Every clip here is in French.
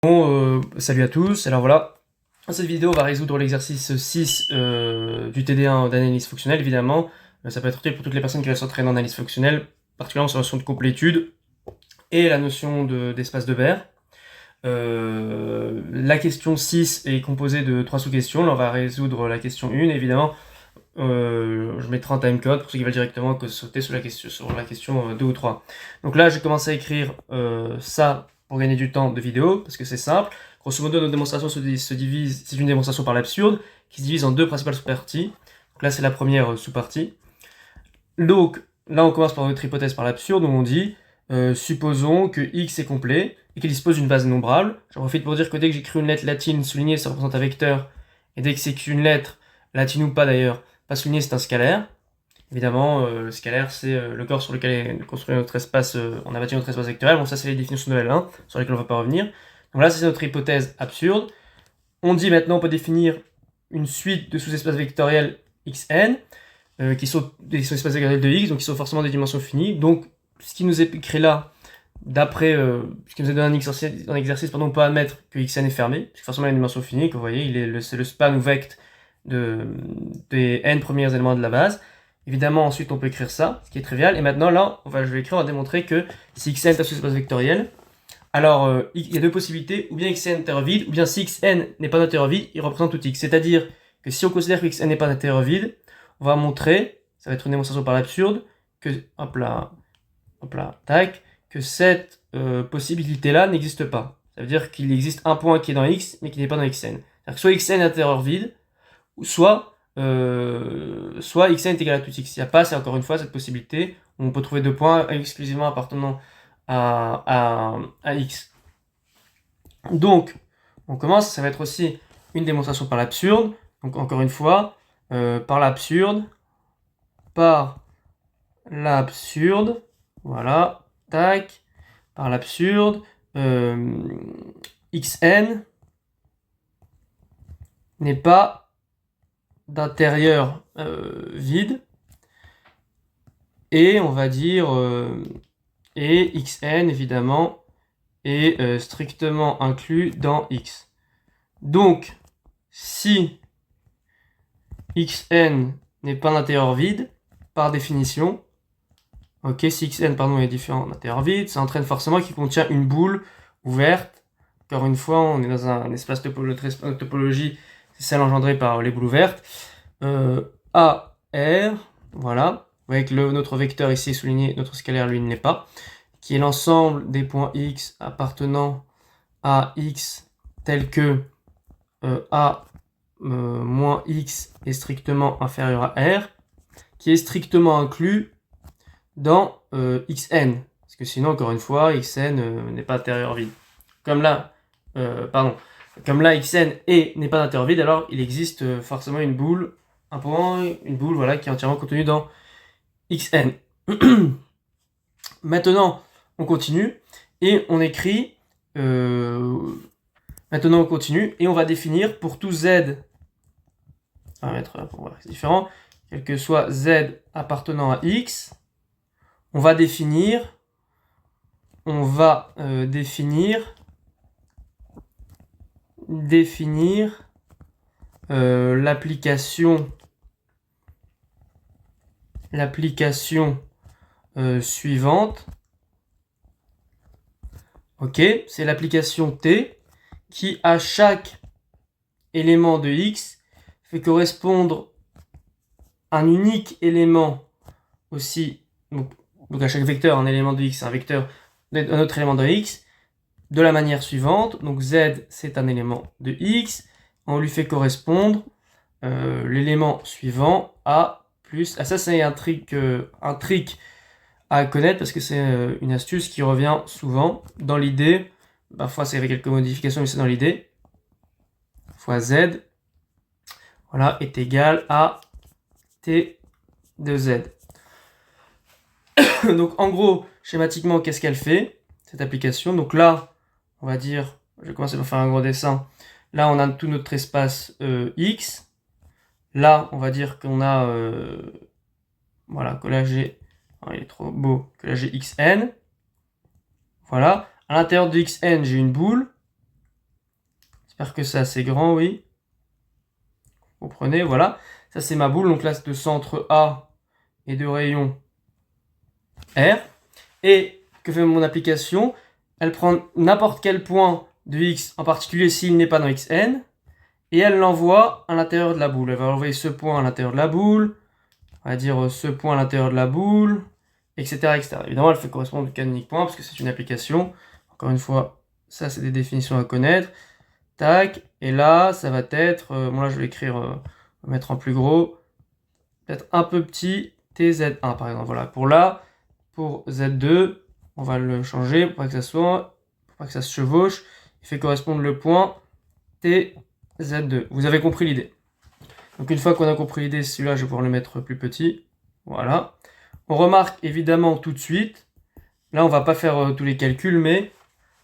Salut à tous, alors voilà, dans cette vidéo on va résoudre l'exercice 6 du TD1 d'analyse fonctionnelle évidemment. Ça peut être utile pour toutes les personnes qui veulent s'entraîner en analyse fonctionnelle, particulièrement sur la notion de complétude et la notion d'espace de verre. La question 6 est composée de 3 sous-questions, là on va résoudre la question 1 évidemment. Je mettrai un timecode pour ceux qui veulent directement sauter sur la question 2 ou 3. Donc là j'ai commencé à écrire ça pour gagner du temps de vidéo, parce que c'est simple. Grosso modo, notre démonstration se divise, c'est une démonstration par l'absurde, qui se divise en deux principales sous-parties. Donc là, c'est la première sous-partie. Donc, là, on commence par notre hypothèse par l'absurde, où on dit, supposons que x est complet, et qu'il dispose d'une base innombrable. J'en profite pour dire que dès que j'écris une lettre latine soulignée, ça représente un vecteur, et dès que c'est qu'une lettre, latine ou pas d'ailleurs, pas soulignée, c'est un scalaire. Évidemment, le scalaire, c'est le corps sur lequel est construit notre espace, on a bâti notre espace vectoriel. Bon, ça, c'est les définitions de L1, sur lesquelles on ne va pas revenir. Donc là, c'est notre hypothèse absurde. On dit maintenant, on peut définir une suite de sous-espaces vectoriels xn, qui sont des sous-espaces vectoriels de x, donc qui sont forcément des dimensions finies. Donc, ce qui nous est écrit là, d'après ce qui nous est donné en exercice, on peut admettre que xn est fermé, parce que forcément, il y a une dimension finie, que vous voyez, c'est le span ou vect des n premiers éléments de la base. Évidemment, ensuite, on peut écrire ça, ce qui est trivial. Et maintenant, là, je vais écrire, on va démontrer que si xn est un sous-espace vectoriel, alors il y a deux possibilités, ou bien xn est un intérieur vide, ou bien si xn n'est pas un intérieur vide, il représente tout x. C'est-à-dire que si on considère que xn n'est pas un intérieur vide, on va montrer, ça va être une démonstration par l'absurde, que, hop là, tac, que cette possibilité-là n'existe pas. Ça veut dire qu'il existe un point qui est dans x, mais qui n'est pas dans xn. C'est-à-dire que soit xn est un intérieur vide, soit xn est égal à tout x. Il n'y a pas, c'est encore une fois, cette possibilité où on peut trouver deux points exclusivement appartenant à x. Donc, on commence, ça va être aussi une démonstration par l'absurde. Donc, encore une fois, par l'absurde, voilà, tac, par l'absurde, xn n'est pas d'intérieur vide, et on va dire, et xn évidemment est strictement inclus dans x. Donc, si xn n'est pas d'intérieur vide, par définition, ok, si xn est différent d'intérieur vide, ça entraîne forcément qu'il contient une boule ouverte. Encore une fois, on est dans un espace topologie, c'est celle engendrée par les boules ouvertes. AR, voilà. Vous voyez que notre vecteur ici est souligné, notre scalaire lui ne l'est pas, qui est l'ensemble des points x appartenant à x tel que a moins x est strictement inférieur à r, qui est strictement inclus dans xn, parce que sinon, encore une fois, xn n'est pas intérieur vide. Comme là, xn n'est pas d'intérieur vide, alors il existe forcément une boule, un point, une boule, voilà, qui est entièrement contenue dans xn. Maintenant, on continue, et on écrit, maintenant on continue, et on va définir pour tout z, on va mettre pour voir que c'est différent, quel que soit z appartenant à x, on va définir l'application suivante. Ok, c'est l'application T qui, à chaque élément de x, fait correspondre un unique élément aussi, donc à chaque vecteur, un élément de x, un autre élément de x, de la manière suivante. Donc z, c'est un élément de x, on lui fait correspondre l'élément suivant a plus. Ah, ça, c'est un trick à connaître, parce que c'est une astuce qui revient souvent dans l'idée. Parfois, c'est avec quelques modifications, mais c'est dans l'idée. Fois z, voilà, est égal à t de z. Donc, en gros, schématiquement, qu'est-ce qu'elle fait, cette application? Donc là, on va dire, je vais commencer par faire un gros dessin. Là, on a tout notre espace x. Là, on va dire qu'on a, voilà, que là j'ai, oh, il est trop beau, que là j'ai xn. Voilà. À l'intérieur de xn, j'ai une boule. J'espère que c'est assez grand, oui. Vous comprenez, voilà. Ça, c'est ma boule, donc là, c'est de centre A et de rayon R. Et que fait mon application? Elle prend n'importe quel point de X, en particulier s'il n'est pas dans Xn, et elle l'envoie à l'intérieur de la boule. Elle va envoyer ce point à l'intérieur de la boule, on va dire ce point à l'intérieur de la boule, etc., etc. Évidemment, elle fait correspondre au canonique point, parce que c'est une application. Encore une fois, ça, c'est des définitions à connaître. Tac, et là, ça va être, bon là, je vais écrire, mettre en plus gros, peut-être un peu petit, TZ1, par exemple. Voilà, pour là, pour Z2, on va le changer pour pas que ça soit, pour pas que ça se chevauche. Il fait correspondre le point TZ2. Vous avez compris l'idée. Donc une fois qu'on a compris l'idée, celui-là, je vais pouvoir le mettre plus petit. Voilà. On remarque évidemment tout de suite, là on va pas faire tous les calculs, mais,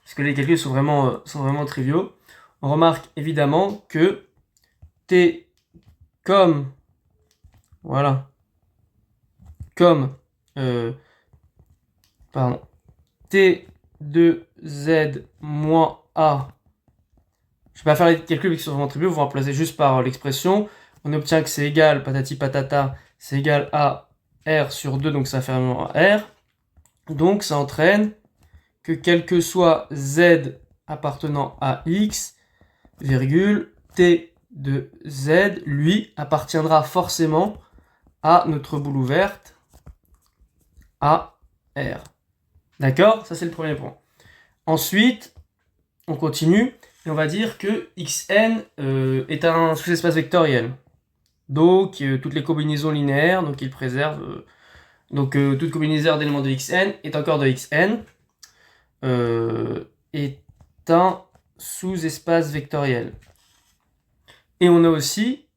parce que les calculs sont vraiment triviaux, on remarque évidemment que T comme, voilà, comme, pardon, T2Z moins A, je vais pas faire les calculs qui sont vraiment triviaux, vous remplacez juste par l'expression, on obtient que c'est égal, patati patata, c'est égal à R sur 2, donc ça fait vraiment R. Donc ça entraîne que quel que soit Z appartenant à X, virgule, T de Z, lui, appartiendra forcément à notre boule ouverte, à R. D'accord? Ça c'est le premier point. Ensuite, on continue, et on va dire que Xn est un sous-espace vectoriel. Donc, toutes les combinaisons linéaires, donc il préserve... toute combinaison d'éléments de Xn est encore de Xn, est un sous-espace vectoriel. Et on a aussi,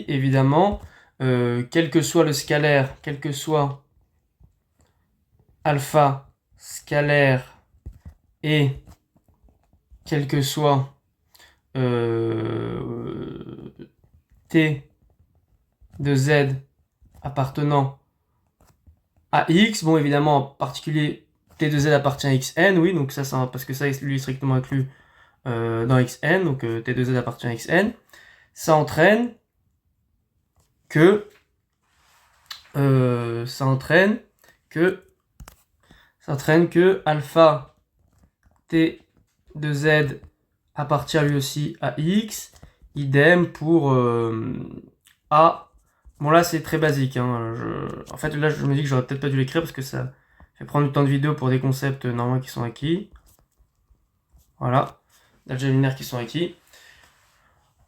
évidemment, quel que soit le scalaire, quel que soit alpha scalaire et quel que soit T de Z appartenant à X, bon évidemment en particulier T de Z appartient à Xn, oui, donc ça parce que ça lui est strictement inclus dans Xn, donc T de Z appartient à Xn, ça entraîne que alpha T de Z appartient lui aussi à X, idem pour A. Bon là c'est très basique, hein. En fait là je me dis que j'aurais peut-être pas dû l'écrire parce que ça fait prendre du temps de vidéo pour des concepts normaux qui sont acquis. Voilà, d'algèbre linéaire qui sont acquis.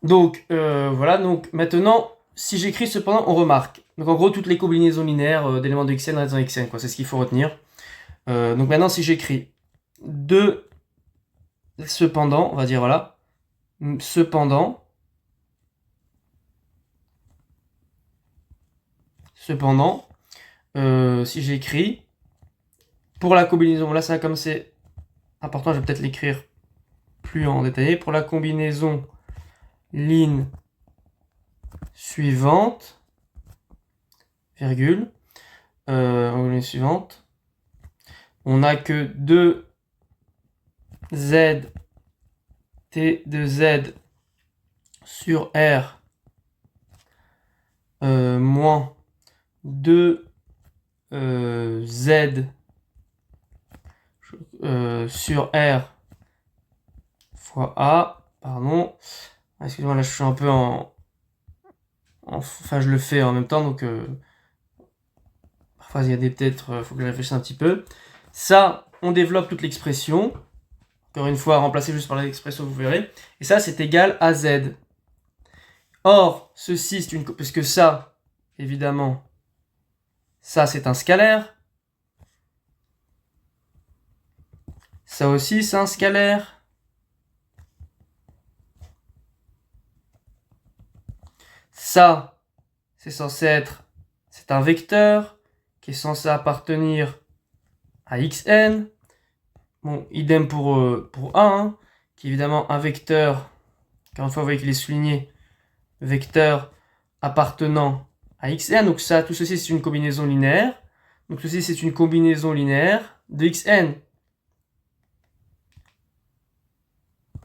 Donc voilà, donc maintenant si j'écris cependant on remarque. Donc en gros toutes les combinaisons linéaires d'éléments de Xn restent dans Xn, quoi, c'est ce qu'il faut retenir. Donc maintenant si j'écris 2 cependant, on va dire voilà, cependant, si j'écris pour la combinaison, là ça comme c'est important, je vais peut-être l'écrire plus en détaillé, pour la combinaison ligne suivante, virgule, ligne suivante, on n'a que 2 Z T de Z sur R moins 2 Z sur R fois A, pardon, excusez-moi là je suis un peu enfin je le fais en même temps donc parfois il y a des peut-être, faut que je réfléchisse un petit peu. Ça, on développe toute l'expression, encore une fois remplacée juste par l'expression vous verrez, et ça c'est égal à Z. Or, ceci c'est parce que ça, évidemment, ça c'est un scalaire, ça aussi c'est un scalaire, ça c'est censé être, c'est un vecteur qui est censé appartenir à Xn. Bon, idem pour A, hein, qui est évidemment un vecteur, encore une fois vous voyez qu'il est souligné, vecteur appartenant à Xn, donc ça, tout ceci c'est une combinaison linéaire, donc ceci c'est une combinaison linéaire de Xn.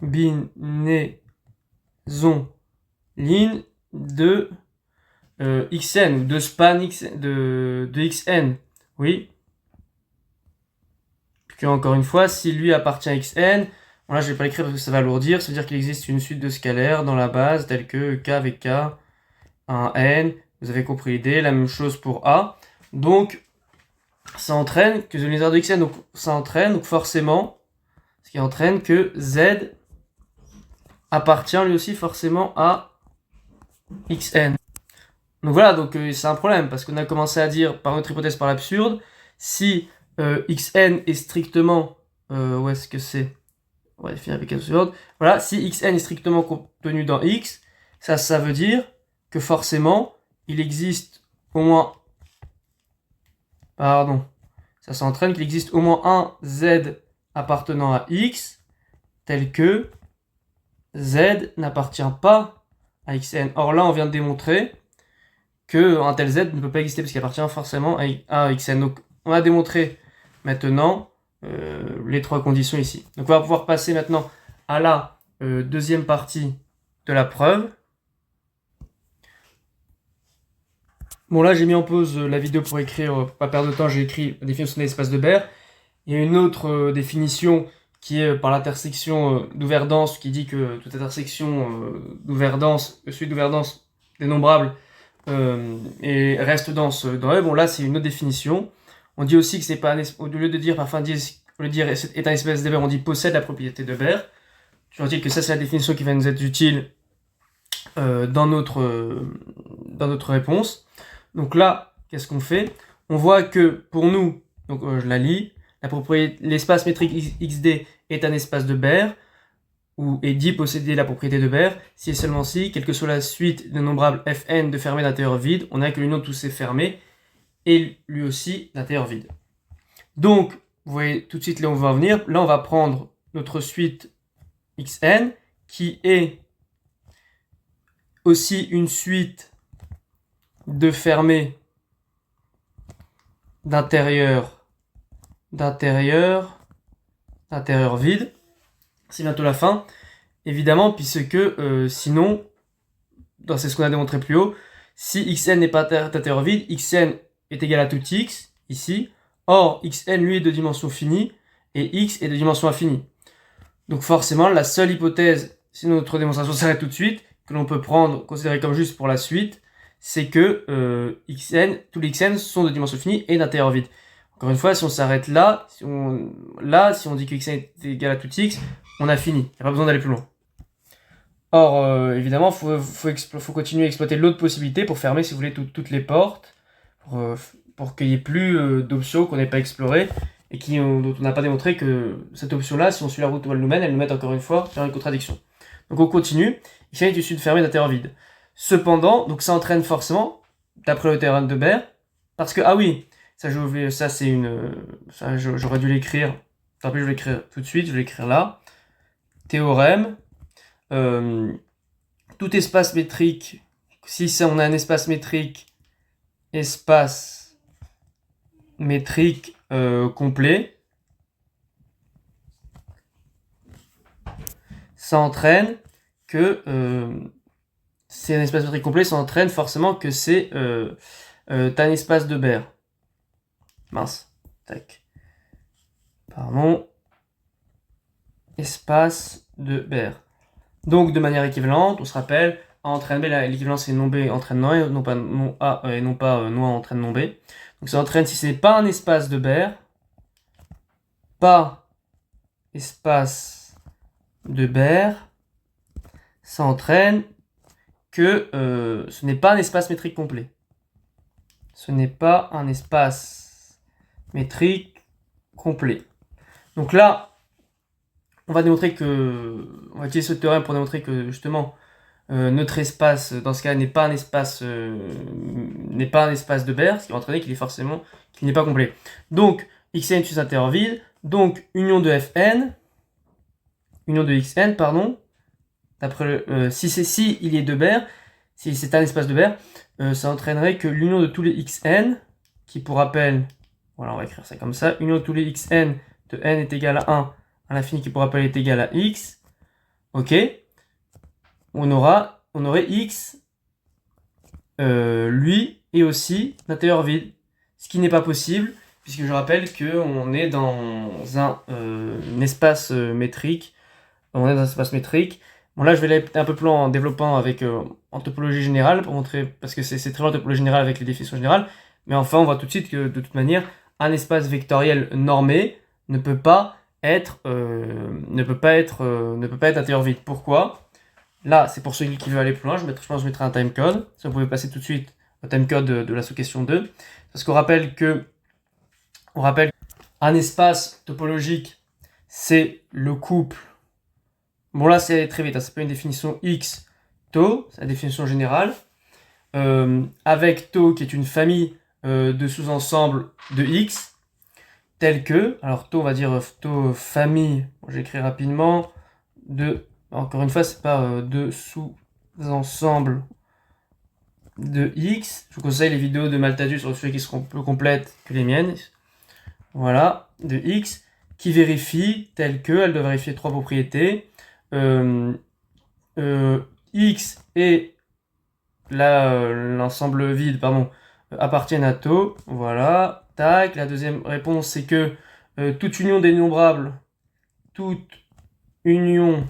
combinaison line de xn ou de span de xn. Oui. Puis encore une fois, si lui appartient à xn, bon là je vais pas l'écrire parce que ça va alourdir, ça veut dire qu'il existe une suite de scalaires dans la base telle que k avec k, un n, vous avez compris l'idée, la même chose pour a. Donc ça entraîne que les de xn, donc ça entraîne donc forcément, ce qui entraîne que z appartient lui aussi forcément à xn. Donc voilà, donc c'est un problème parce qu'on a commencé à dire par notre hypothèse par l'absurde, si xn est strictement, où est-ce que c'est? On va définir avec la suivante. Voilà, si xn est strictement contenu dans x, ça veut dire que forcément il existe au moins, pardon, ça s'entraîne qu'il existe au moins un z appartenant à x tel que z n'appartient pas à xn. Or là on vient de démontrer qu'un tel z ne peut pas exister parce qu'il appartient forcément à xn. Donc on a démontré maintenant les trois conditions ici. Donc on va pouvoir passer maintenant à la deuxième partie de la preuve. Bon là j'ai mis en pause la vidéo pour écrire, pour pas perdre de temps, j'ai écrit la définition de l'espace de Baire. Il y a une autre définition qui est par l'intersection d'ouvert-dense, qui dit que toute intersection d'ouvert-dense, suite d'ouvert-dense dénombrable et reste dense dans E. Bon là c'est une autre définition. On dit aussi que c'est pas au lieu de dire parfois au lieu de dire est un espace de Baire, on dit possède la propriété de Baire. Je veux dire que ça c'est la définition qui va nous être utile dans notre réponse. Donc là, qu'est-ce qu'on fait? On voit que pour nous, donc je la lis, l'espace métrique XD est un espace de Baire, ou est dit posséder la propriété de Baire, si et seulement si, quelle que soit la suite d'innombrables Fn de fermés d'intérieur vide, on a que l'union de tous ces fermés, et lui aussi d'intérieur vide. Donc, vous voyez tout de suite là où on va en venir. Là, on va prendre notre suite Xn, qui est aussi une suite de fermés d'intérieur vide. C'est bientôt la fin, évidemment, puisque sinon, c'est ce qu'on a démontré plus haut, si xn n'est pas d'intérieur vide, xn est égal à tout x, ici. Or, xn, lui, est de dimension finie, et x est de dimension infinie. Donc forcément, la seule hypothèse, si notre démonstration s'arrête tout de suite, que l'on peut considérer comme juste pour la suite, c'est que tous les xn sont de dimension finie et d'intérieur vide. Encore une fois, si on s'arrête là, si on dit que xn est égal à tout x, on a fini. Il n'y a pas besoin d'aller plus loin. Or, évidemment, faut continuer à exploiter l'autre possibilité pour fermer, si vous voulez, toutes les portes, pour qu'il n'y ait plus d'options qu'on n'ait pas explorées et dont on n'a pas démontré que cette option-là, si on suit la route où elle nous mène encore une fois vers une contradiction. Donc on continue. Xn est issu de fermé d'intérieur vide. Cependant, donc ça entraîne forcément, d'après le théorème de Baire, parce que, ah oui, j'aurais dû l'écrire, tant pis, je vais l'écrire tout de suite, je vais l'écrire là. Théorème, tout espace métrique, si on a un espace métrique complet, ça entraîne que c'est un espace métrique complet, ça entraîne forcément que c'est un espace de Baire. Mince, tac. Pardon. Espace de Baire. Donc de manière équivalente, on se rappelle, A entraîne B, l'équivalence c'est non B entraîne non A, et non pas non A, et non pas non A entraîne non B. Donc ça entraîne, si ce n'est pas un espace de Baire, pas espace de Baire, ça entraîne que ce n'est pas un espace métrique complet. Ce n'est pas un espace métrique complet. Donc là, on va utiliser ce théorème pour démontrer que justement notre espace, dans ce cas, n'est pas un espace de Baire, ce qui va entraîner qu'il n'est pas complet. Donc xn est intérieur vide, donc union de xn, pardon, d'après si il est de Baire, si c'est un espace de Baire, ça entraînerait que l'union de tous les xn, qui pour rappel, voilà, on va écrire ça comme ça, union de tous les xn de n est égal à 1 à l'infini, qui pour rappel est égal à x, ok, on aurait X, lui, et aussi l'intérieur vide. Ce qui n'est pas possible, puisque je rappelle qu'on est dans un espace métrique. On est dans un espace métrique. Bon, là, je vais aller un peu plus loin en développant avec en topologie générale, pour montrer, parce que c'est très loin en topologie générale avec les définitions générales. Mais enfin, on voit tout de suite que, de toute manière, un espace vectoriel normé ne peut pas être intérieur vide. Pourquoi? Là, c'est pour celui qui veut aller plus loin. Je pense que je mettrai un timecode. Si on pouvait passer tout de suite au timecode de la sous-question 2. Parce qu'on rappelle un espace topologique, c'est le couple. Bon, là, c'est très vite. Hein, c'est pas une définition X, tau, c'est la définition générale. Avec tau qui est une famille de sous-ensembles de X, tel que, alors tau, on va dire tau famille, bon, j'écris rapidement, encore une fois, c'est pas de sous-ensembles de X. Je vous conseille les vidéos de Malthus sur le sujet qui seront plus complètes que les miennes. Voilà, de X, qui vérifie tel que, elle doit vérifier trois propriétés. X et l'ensemble vide, appartiennent à tau. Voilà, tac. La deuxième réponse, c'est que toute union dénombrable, toute union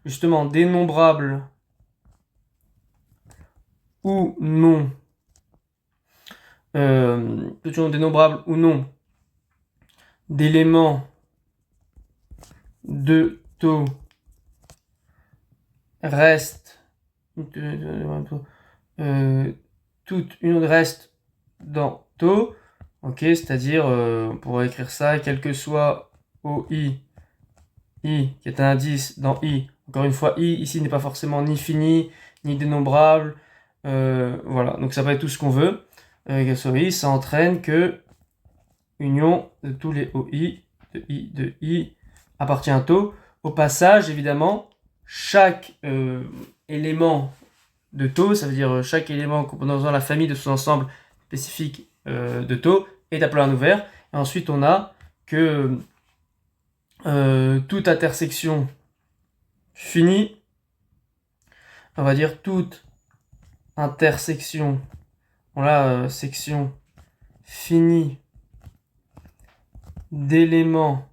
justement dénombrable ou non, toute union dénombrable ou non d'éléments de tau reste toute union de reste dans tau, ok, c'est-à-dire on pourrait écrire ça, quel que soit OI, I qui est un indice dans I, encore une fois I ici n'est pas forcément ni fini ni dénombrable, voilà, donc ça peut être tout ce qu'on veut, quel que soit I, ça entraîne que union de tous les OI de I appartient à tau. Au passage, évidemment, chaque élément de tau, ça veut dire chaque élément composant la famille de sous-ensembles spécifiques de tau est appelé un ouvert. Et ensuite, on a que toute intersection finie, on va dire toute intersection, section finie d'éléments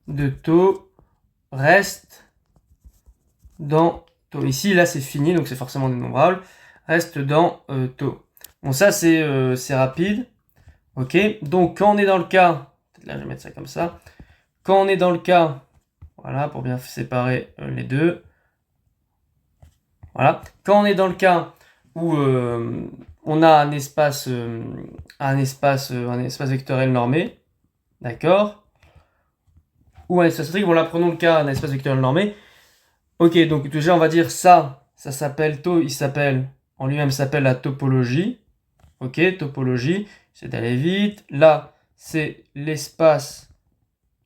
de tau reste dans tau. Ici, là, c'est fini, donc c'est forcément dénombrable. Reste dans tau. Bon, ça, c'est rapide. Ok, donc quand on est dans le cas, là, je vais mettre ça comme ça. Quand on est dans le cas, voilà, pour bien séparer les deux. Voilà. Quand on est dans le cas où on a un espace vectoriel normé, d'accord, ou un espace métrique, bon là prenons le cas d'un espace vectoriel normé. Ok, donc déjà on va dire ça s'appelle tau, en lui-même s'appelle la topologie. Ok, topologie, c'est d'aller vite. Là, c'est l'espace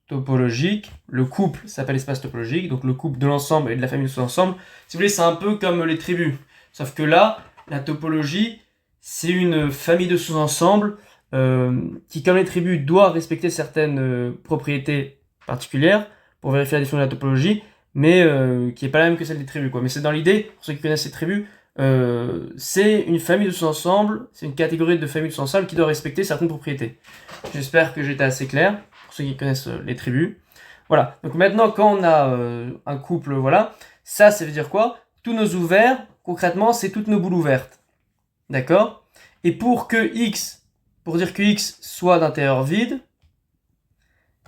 topologique. Le couple s'appelle espace topologique, donc le couple de l'ensemble et de la famille de sous-ensemble. Si vous voulez, c'est un peu comme les tribus. Sauf que là, la topologie, c'est une famille de sous-ensembles qui, comme les tribus, doit respecter certaines propriétés particulières pour vérifier la définition de la topologie, mais qui n'est pas la même que celle des tribus, quoi. Mais c'est dans l'idée, pour ceux qui connaissent ces tribus, c'est une famille de sous-ensembles, c'est une catégorie de famille de sous-ensembles qui doit respecter certaines propriétés. J'espère que j'étais assez clair, pour ceux qui connaissent les tribus. Voilà, donc maintenant quand on a un couple, voilà, ça veut dire quoi? Tous nos ouverts, concrètement, c'est toutes nos boules ouvertes. D'accord? Et pour dire que X soit d'intérieur vide,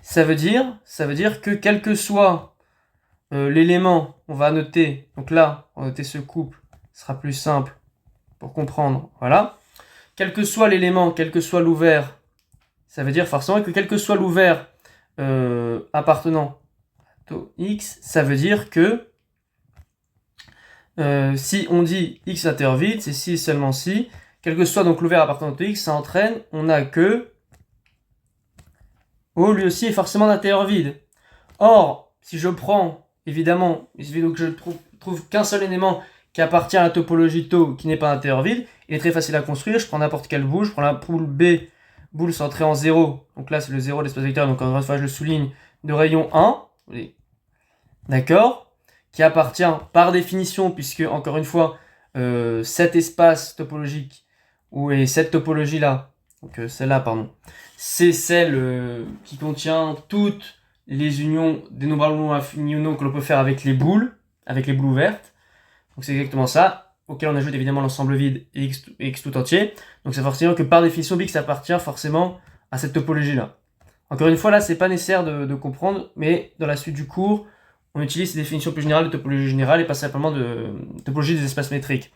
ça veut dire que quel que soit l'élément, on va noter, donc là, on va noter ce couple, ce sera plus simple pour comprendre, voilà. Quel que soit l'élément, quel que soit l'ouvert, ça veut dire forcément que quel que soit l'ouvert appartenant à tau X, ça veut dire que si on dit X intérieur vide, c'est si et seulement si, quel que soit donc l'ouvert appartenant à tau X, ça entraîne, on a que O lui aussi est forcément d'intérieur vide. Or, si je prends, évidemment, il suffit donc que je trouve qu'un seul élément qui appartient à la topologie tau qui n'est pas intérieur vide, il est très facile à construire, je prends n'importe quelle boule, je prends la boule B, boule centrée en 0, donc là c'est le 0 de l'espace vectoriel, donc encore une fois je le souligne, de rayon 1, d'accord, qui appartient par définition, puisque encore une fois, cet espace topologique, et cette topologie-là, donc celle-là, pardon, c'est celle qui contient toutes les unions dénombrablement infinies que l'on peut faire avec les boules ouvertes. Donc c'est exactement ça, auquel on ajoute évidemment l'ensemble vide et x tout entier. Donc c'est forcément que par définition, Bix appartient forcément à cette topologie-là. Encore une fois, là, c'est pas nécessaire de comprendre, mais dans la suite du cours, on utilise ces définitions plus générales de topologie générale et pas simplement de topologie des espaces métriques.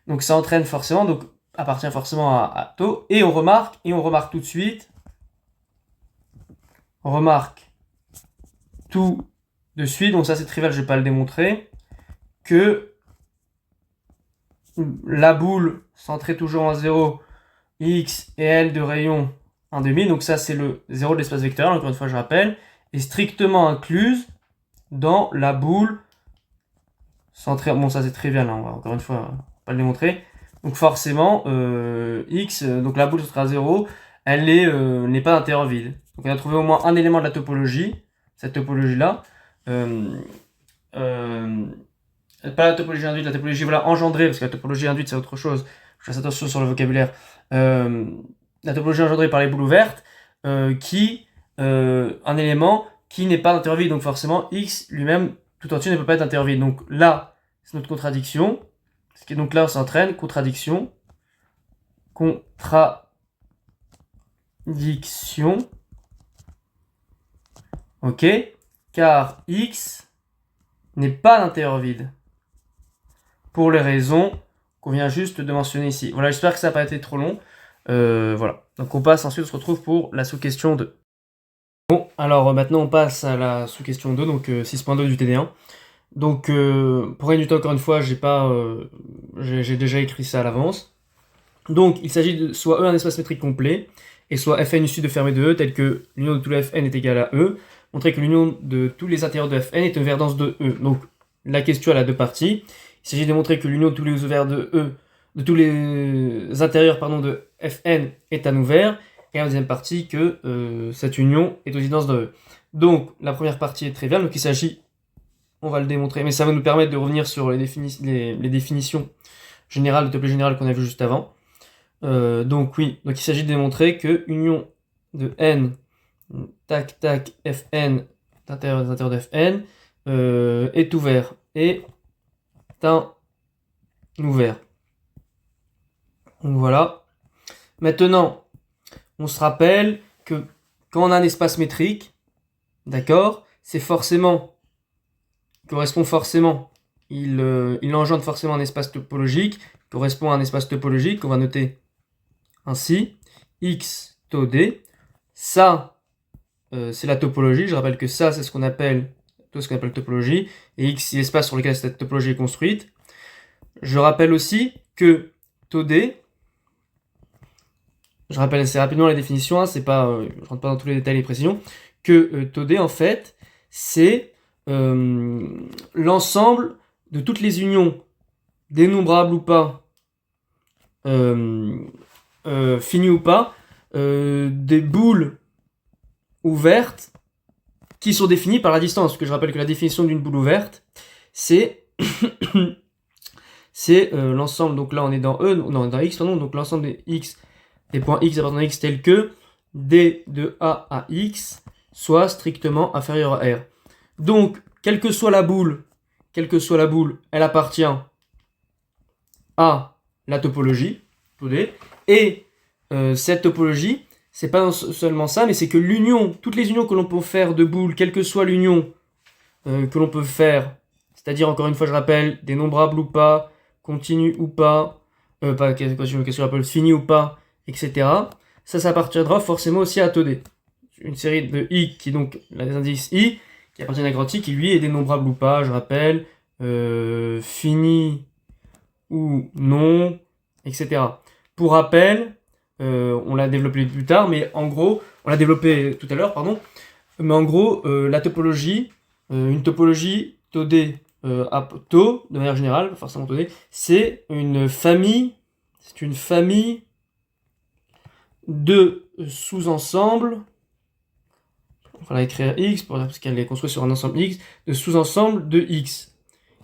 Donc ça entraîne forcément, donc appartient forcément à taux, et on remarque tout de suite, on remarque tout de suite, donc ça c'est trivial, je vais pas le démontrer, que la boule centrée toujours en 0, x et L de rayon 1,5, donc ça c'est le 0 de l'espace vectoriel, encore une fois je rappelle, est strictement incluse dans la boule centrée, bon ça c'est trivial, hein, on va encore une fois pas le démontrer, donc forcément x, donc la boule sera 0, elle n'est pas d'intérieur vide. Donc on a trouvé au moins un élément de la topologie, cette topologie là, pas la topologie induite, la topologie voilà, engendrée, parce que la topologie induite c'est autre chose, je fasse attention sur le vocabulaire, la topologie engendrée par les boules ouvertes, un élément qui n'est pas d'intérieur vide, donc forcément x lui-même tout entier ne peut pas être d'intérieur vide. Donc là, c'est notre contradiction, donc là on s'entraîne, contradiction, ok, car x n'est pas d'intérieur vide, pour les raisons qu'on vient juste de mentionner ici. Voilà, j'espère que ça n'a pas été trop long. Voilà, donc on passe ensuite, on se retrouve pour la sous-question 2. Bon, alors maintenant on passe à la sous-question 2, donc 6.2 du TD1. Donc pour gagner du temps, encore une fois, j'ai déjà écrit ça à l'avance. Donc il s'agit de soit E un espace métrique complet, et soit Fn issu de fermé de E, tel que l'union de tous les Fn est égale à E, montrer que l'union de tous les intérieurs de Fn est une verdance de E. Donc la question elle a deux parties. Il s'agit de montrer que l'union de tous les ouverts de E, de tous les intérieurs de Fn est un ouvert, et la deuxième partie que cette union est aux idences de E. Donc la première partie est triviale, donc il s'agit, on va le démontrer, mais ça va nous permettre de revenir sur les définitions générales de topologie générale qu'on a vu juste avant. Donc oui, donc il s'agit de démontrer que union de n tac tac Fn d'intérieur des intérieurs de Fn est ouvert et un ouvert. Donc voilà. Maintenant, on se rappelle que quand on a un espace métrique, d'accord, c'est forcément, correspond forcément, il engendre forcément un espace topologique, correspond à un espace topologique qu'on va noter ainsi, x tau d, ça c'est la topologie, je rappelle que ça c'est ce qu'on appelle topologie, et x c'est l'espace sur lequel cette topologie est construite. Je rappelle aussi que tau d, je rappelle assez rapidement la définition, hein, c'est pas, je rentre pas dans tous les détails et les précisions, que tau d en fait c'est l'ensemble de toutes les unions dénombrables ou pas, finies ou pas, des boules ouvertes qui sont définies par la distance. Parce que je rappelle que la définition d'une boule ouverte, c'est l'ensemble, donc là on est dans E, non, dans X, pardon, donc l'ensemble des X, des points X appartenant à X tels que D de A à X soit strictement inférieur à R. Donc, quelle que soit la boule, elle appartient à la topologie, et cette topologie, c'est pas seulement ça, mais c'est que l'union, toutes les unions que l'on peut faire de boules, quelle que soit l'union que l'on peut faire, c'est-à-dire encore une fois je rappelle, dénombrable ou pas, continu ou pas, pas question rappelle, fini ou pas, etc. Ça appartiendra forcément aussi à tau d. Une série de i qui est donc les indices i, qui appartient à grand i, qui lui est dénombrable ou pas, je rappelle, fini ou non, etc. Pour rappel, on l'a développé plus tard, mais en gros, on l'a développé tout à l'heure, pardon, mais en gros, la topologie, une topologie tau d à tau, de manière générale, forcément tau d, c'est une famille de sous-ensembles on va écrire X, parce qu'elle est construite sur un ensemble X, de sous-ensemble de X,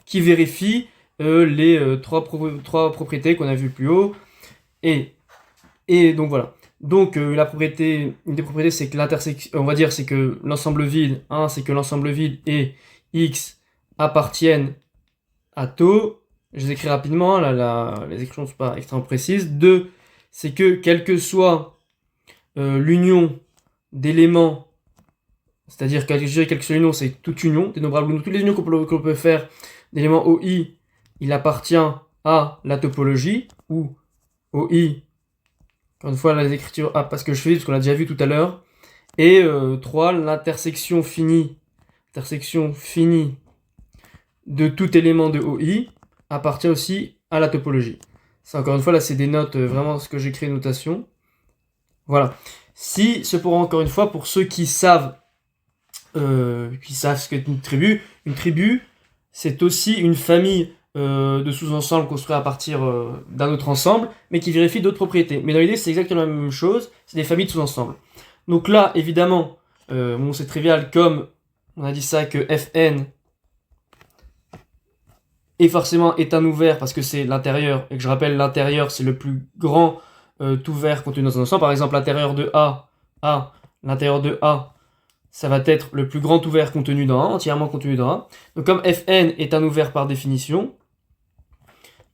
qui vérifie les trois propriétés qu'on a vues plus haut. Et donc voilà. Donc une des propriétés, c'est que l'intersection, on va dire, c'est que l'ensemble vide, c'est que l'ensemble vide et X appartiennent à taux. Je les écris rapidement, là, les écritures ne sont pas extrêmement précises. 2, c'est que quelle que soit l'union d'éléments, c'est-à-dire quelle que soit l'union, c'est toute union, dénombrable ou toutes les unions qu'on peut faire d'éléments OI, il appartient à la topologie, ou OI, encore une fois, les écritures parce que je fais, parce qu'on l'a déjà vu tout à l'heure. Et 3, l'intersection finie de tout élément de OI appartient aussi à la topologie. Ça, encore une fois, là, c'est des notes, vraiment ce que j'écris notation. Voilà. Si, c'est pour encore une fois, pour ceux qui savent ce qu'est une tribu, c'est aussi une famille de sous-ensembles construits à partir d'un autre ensemble, mais qui vérifie d'autres propriétés. Mais dans l'idée, c'est exactement la même chose, c'est des familles de sous-ensembles. Donc là, évidemment, bon, c'est trivial, comme on a dit ça, que Fn est un ouvert parce que c'est l'intérieur, et que je rappelle, l'intérieur, c'est le plus grand ouvert contenu dans un ensemble. Par exemple, l'intérieur de l'intérieur de A, ça va être le plus grand ouvert contenu dans A, entièrement contenu dans A. Donc comme Fn est un ouvert par définition,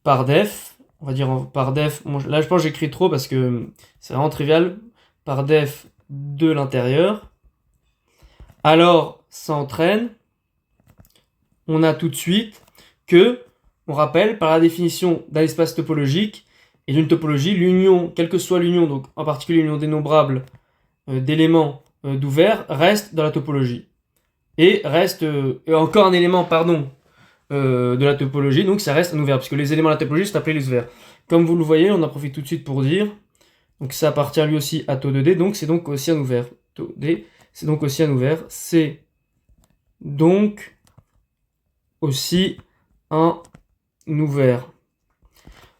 par def, on va dire par def, bon, là je pense que j'écris trop parce que c'est vraiment trivial, par def de l'intérieur, alors ça entraîne, on a tout de suite que, on rappelle, par la définition d'un espace topologique et d'une topologie, l'union, quelle que soit l'union, donc en particulier l'union dénombrable d'éléments d'ouvert, reste dans la topologie. Et reste encore un élément, de la topologie, donc ça reste un ouvert, puisque les éléments de la topologie sont appelés les ouverts. Comme vous le voyez, on en profite tout de suite pour dire, donc ça appartient lui aussi à taux de D, donc c'est donc aussi un ouvert. Taux D, c'est donc aussi un ouvert, c'est donc aussi un ouvert.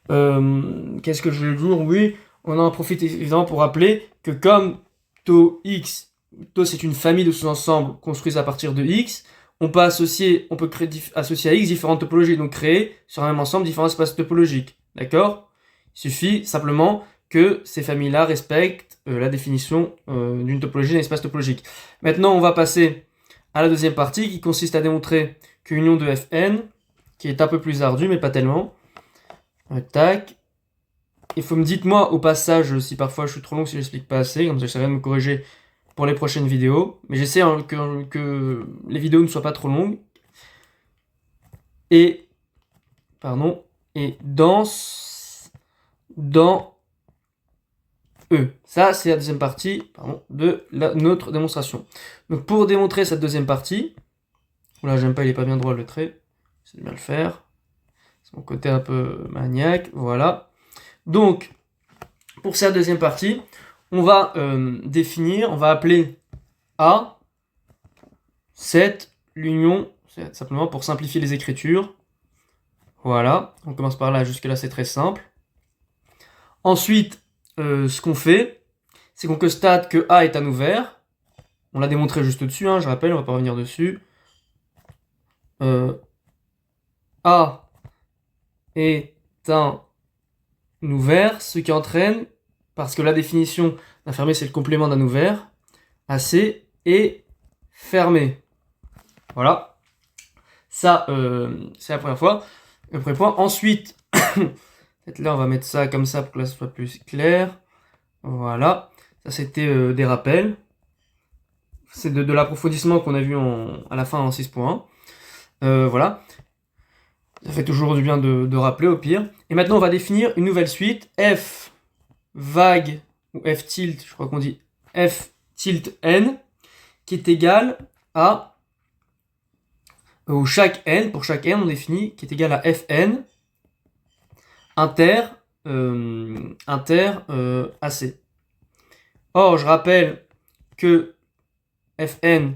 Qu'est-ce que je veux dire? Oui, on en profite évidemment pour rappeler que comme taux X, taux c'est une famille de sous-ensembles construits à partir de X, on peut associer à X différentes topologies, donc créer sur un même ensemble différents espaces topologiques. D'accord? Il suffit simplement que ces familles-là respectent la définition d'une topologie d'un espace topologique. Maintenant, on va passer à la deuxième partie qui consiste à démontrer qu'une union de Fn, qui est un peu plus ardue, mais pas tellement. Tac. Il faut me dites-moi au passage si parfois je suis trop long, si j'explique pas assez, comme ça j'essaierai de me corriger pour les prochaines vidéos. Mais j'essaie que les vidéos ne soient pas trop longues. Et dans E. Ça, c'est la deuxième partie de notre démonstration. Donc pour démontrer cette deuxième partie, là j'aime pas, il est pas bien droit le trait, j'essaie de bien le faire. C'est mon côté un peu maniaque, voilà. Donc, pour cette deuxième partie, on va on va appeler A l'union, c'est simplement pour simplifier les écritures. Voilà, on commence par là, jusque là c'est très simple. Ensuite, ce qu'on fait, c'est qu'on constate que A est un ouvert. On l'a démontré juste dessus, je rappelle, on va pas revenir dessus. A est un ouvert, ce qui entraîne, parce que la définition d'un fermé c'est le complément d'un ouvert, AC est fermé. Voilà. Ça, c'est la première fois. Le premier point. Ensuite, là on va mettre ça comme ça pour que là ce soit plus clair. Voilà. Ça c'était des rappels. C'est de l'approfondissement qu'on a vu à la fin en 6.1. Voilà. Ça fait toujours du bien de rappeler au pire. Et maintenant on va définir une nouvelle suite. F vague, ou F tilt, je crois qu'on dit F tilt n, qui est égal à, pour chaque n on définit, qui est égal à Fn inter AC. Or, je rappelle que Fn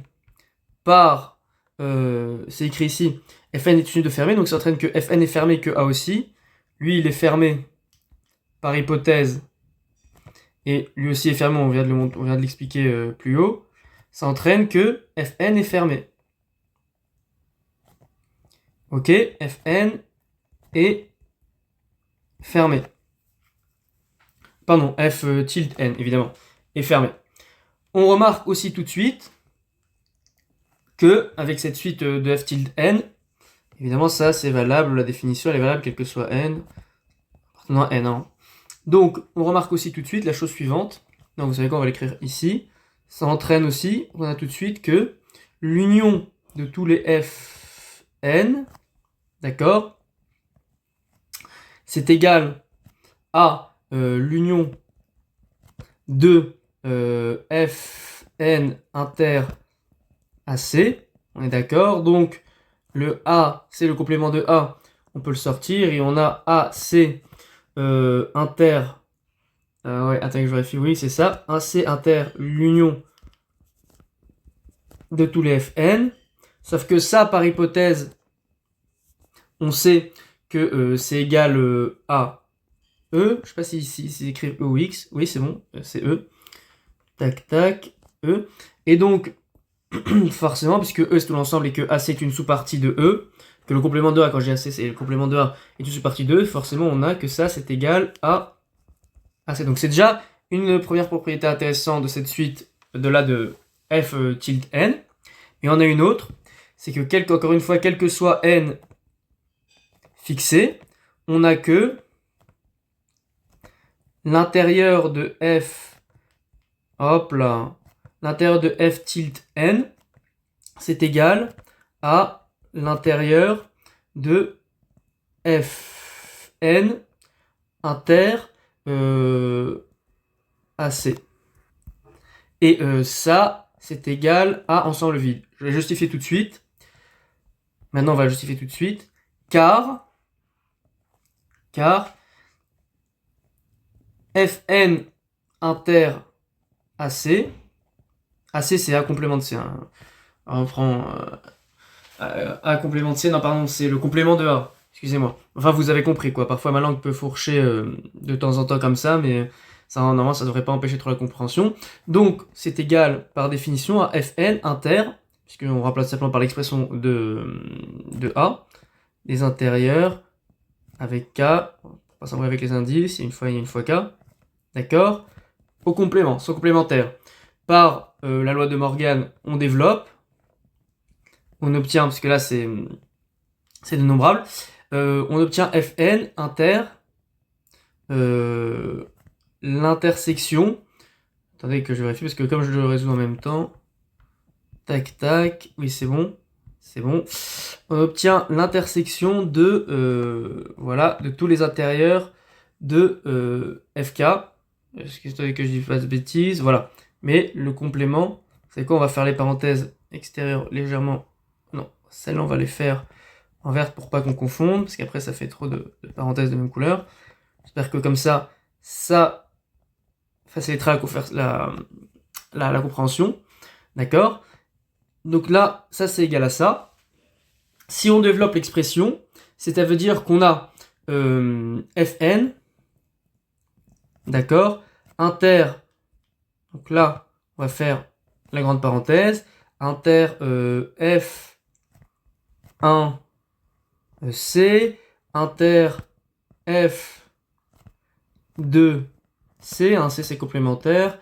par, c'est écrit ici, Fn est une de fermé, donc ça entraîne que Fn est fermé que A aussi. Lui, il est fermé par hypothèse, et lui aussi est fermé, on vient de l'expliquer plus haut. ça entraîne que Fn est fermé. Ok, Fn est fermé. Pardon, F tilde n, évidemment, est fermé. On remarque aussi tout de suite que, avec cette suite de F tilde n, évidemment, ça, c'est valable, la définition, elle est valable quel que soit n, appartenant à n. Hein. Donc, on remarque aussi tout de suite la chose suivante. Donc, vous savez quoi, on va l'écrire ici. Ça entraîne aussi, on a tout de suite que l'union de tous les Fn, d'accord, c'est égal à l'union de Fn inter AC. On est d'accord. Donc, le A, c'est le complément de A. On peut le sortir. Et on a AC inter... ouais, attends que je vérifie. Oui, c'est ça. AC inter l'union de tous les Fn. Sauf que ça, par hypothèse, on sait que c'est égal à E. Je sais pas si c'est écrit E ou X. Oui, c'est bon. C'est E. Tac, tac. E. Et donc, forcément, puisque E c'est tout l'ensemble et que AC est une sous-partie de E, que le complément de A, quand j'ai AC, c'est le complément de A est une sous-partie de E, forcément on a que ça c'est égal à AC. Donc c'est déjà une première propriété intéressante de cette suite de là de F tilde n. Et on a une autre, c'est que encore une fois, quel que soit n fixé, on a que l'intérieur de F, hop là, l'intérieur de F tilde n, c'est égal à l'intérieur de Fn inter AC. Et ça, c'est égal à ensemble vide. Je vais justifier tout de suite. Maintenant, on va justifier tout de suite. Car Fn inter AC, AC c'est A complément de C. Hein. Alors, on prend A complément de C, non pardon, c'est le complément de A. Excusez-moi. Enfin, vous avez compris quoi. Parfois, ma langue peut fourcher de temps en temps comme ça, mais ça, normalement, ça devrait pas empêcher trop la compréhension. Donc, c'est égal par définition à Fn inter, puisqu'on remplace simplement par l'expression de A, les intérieurs avec K, on va pas s'embrouiller avec les indices, il y a une fois K, d'accord, au complément, sont complémentaires. Par la loi de Morgan, on développe, on obtient, parce que là c'est dénombrable, on obtient Fn inter l'intersection. Attendez que je vérifie parce que comme je le résous en même temps, tac tac, oui c'est bon, c'est bon. On obtient l'intersection de voilà de tous les intérieurs de FK. Excusez-moi que je dis pas de bêtises, voilà. Mais le complément, c'est quoi? On va faire les parenthèses extérieures légèrement. Non, celles-là on va les faire en vert pour pas qu'on confonde, parce qu'après ça fait trop de parenthèses de même couleur. J'espère que comme ça facilitera la compréhension. D'accord? Donc là, ça c'est égal à ça. Si on développe l'expression, ça veut dire qu'on a Fn, d'accord, inter, donc là, on va faire la grande parenthèse, inter F1 C, inter F2 C, un C c'est complémentaire,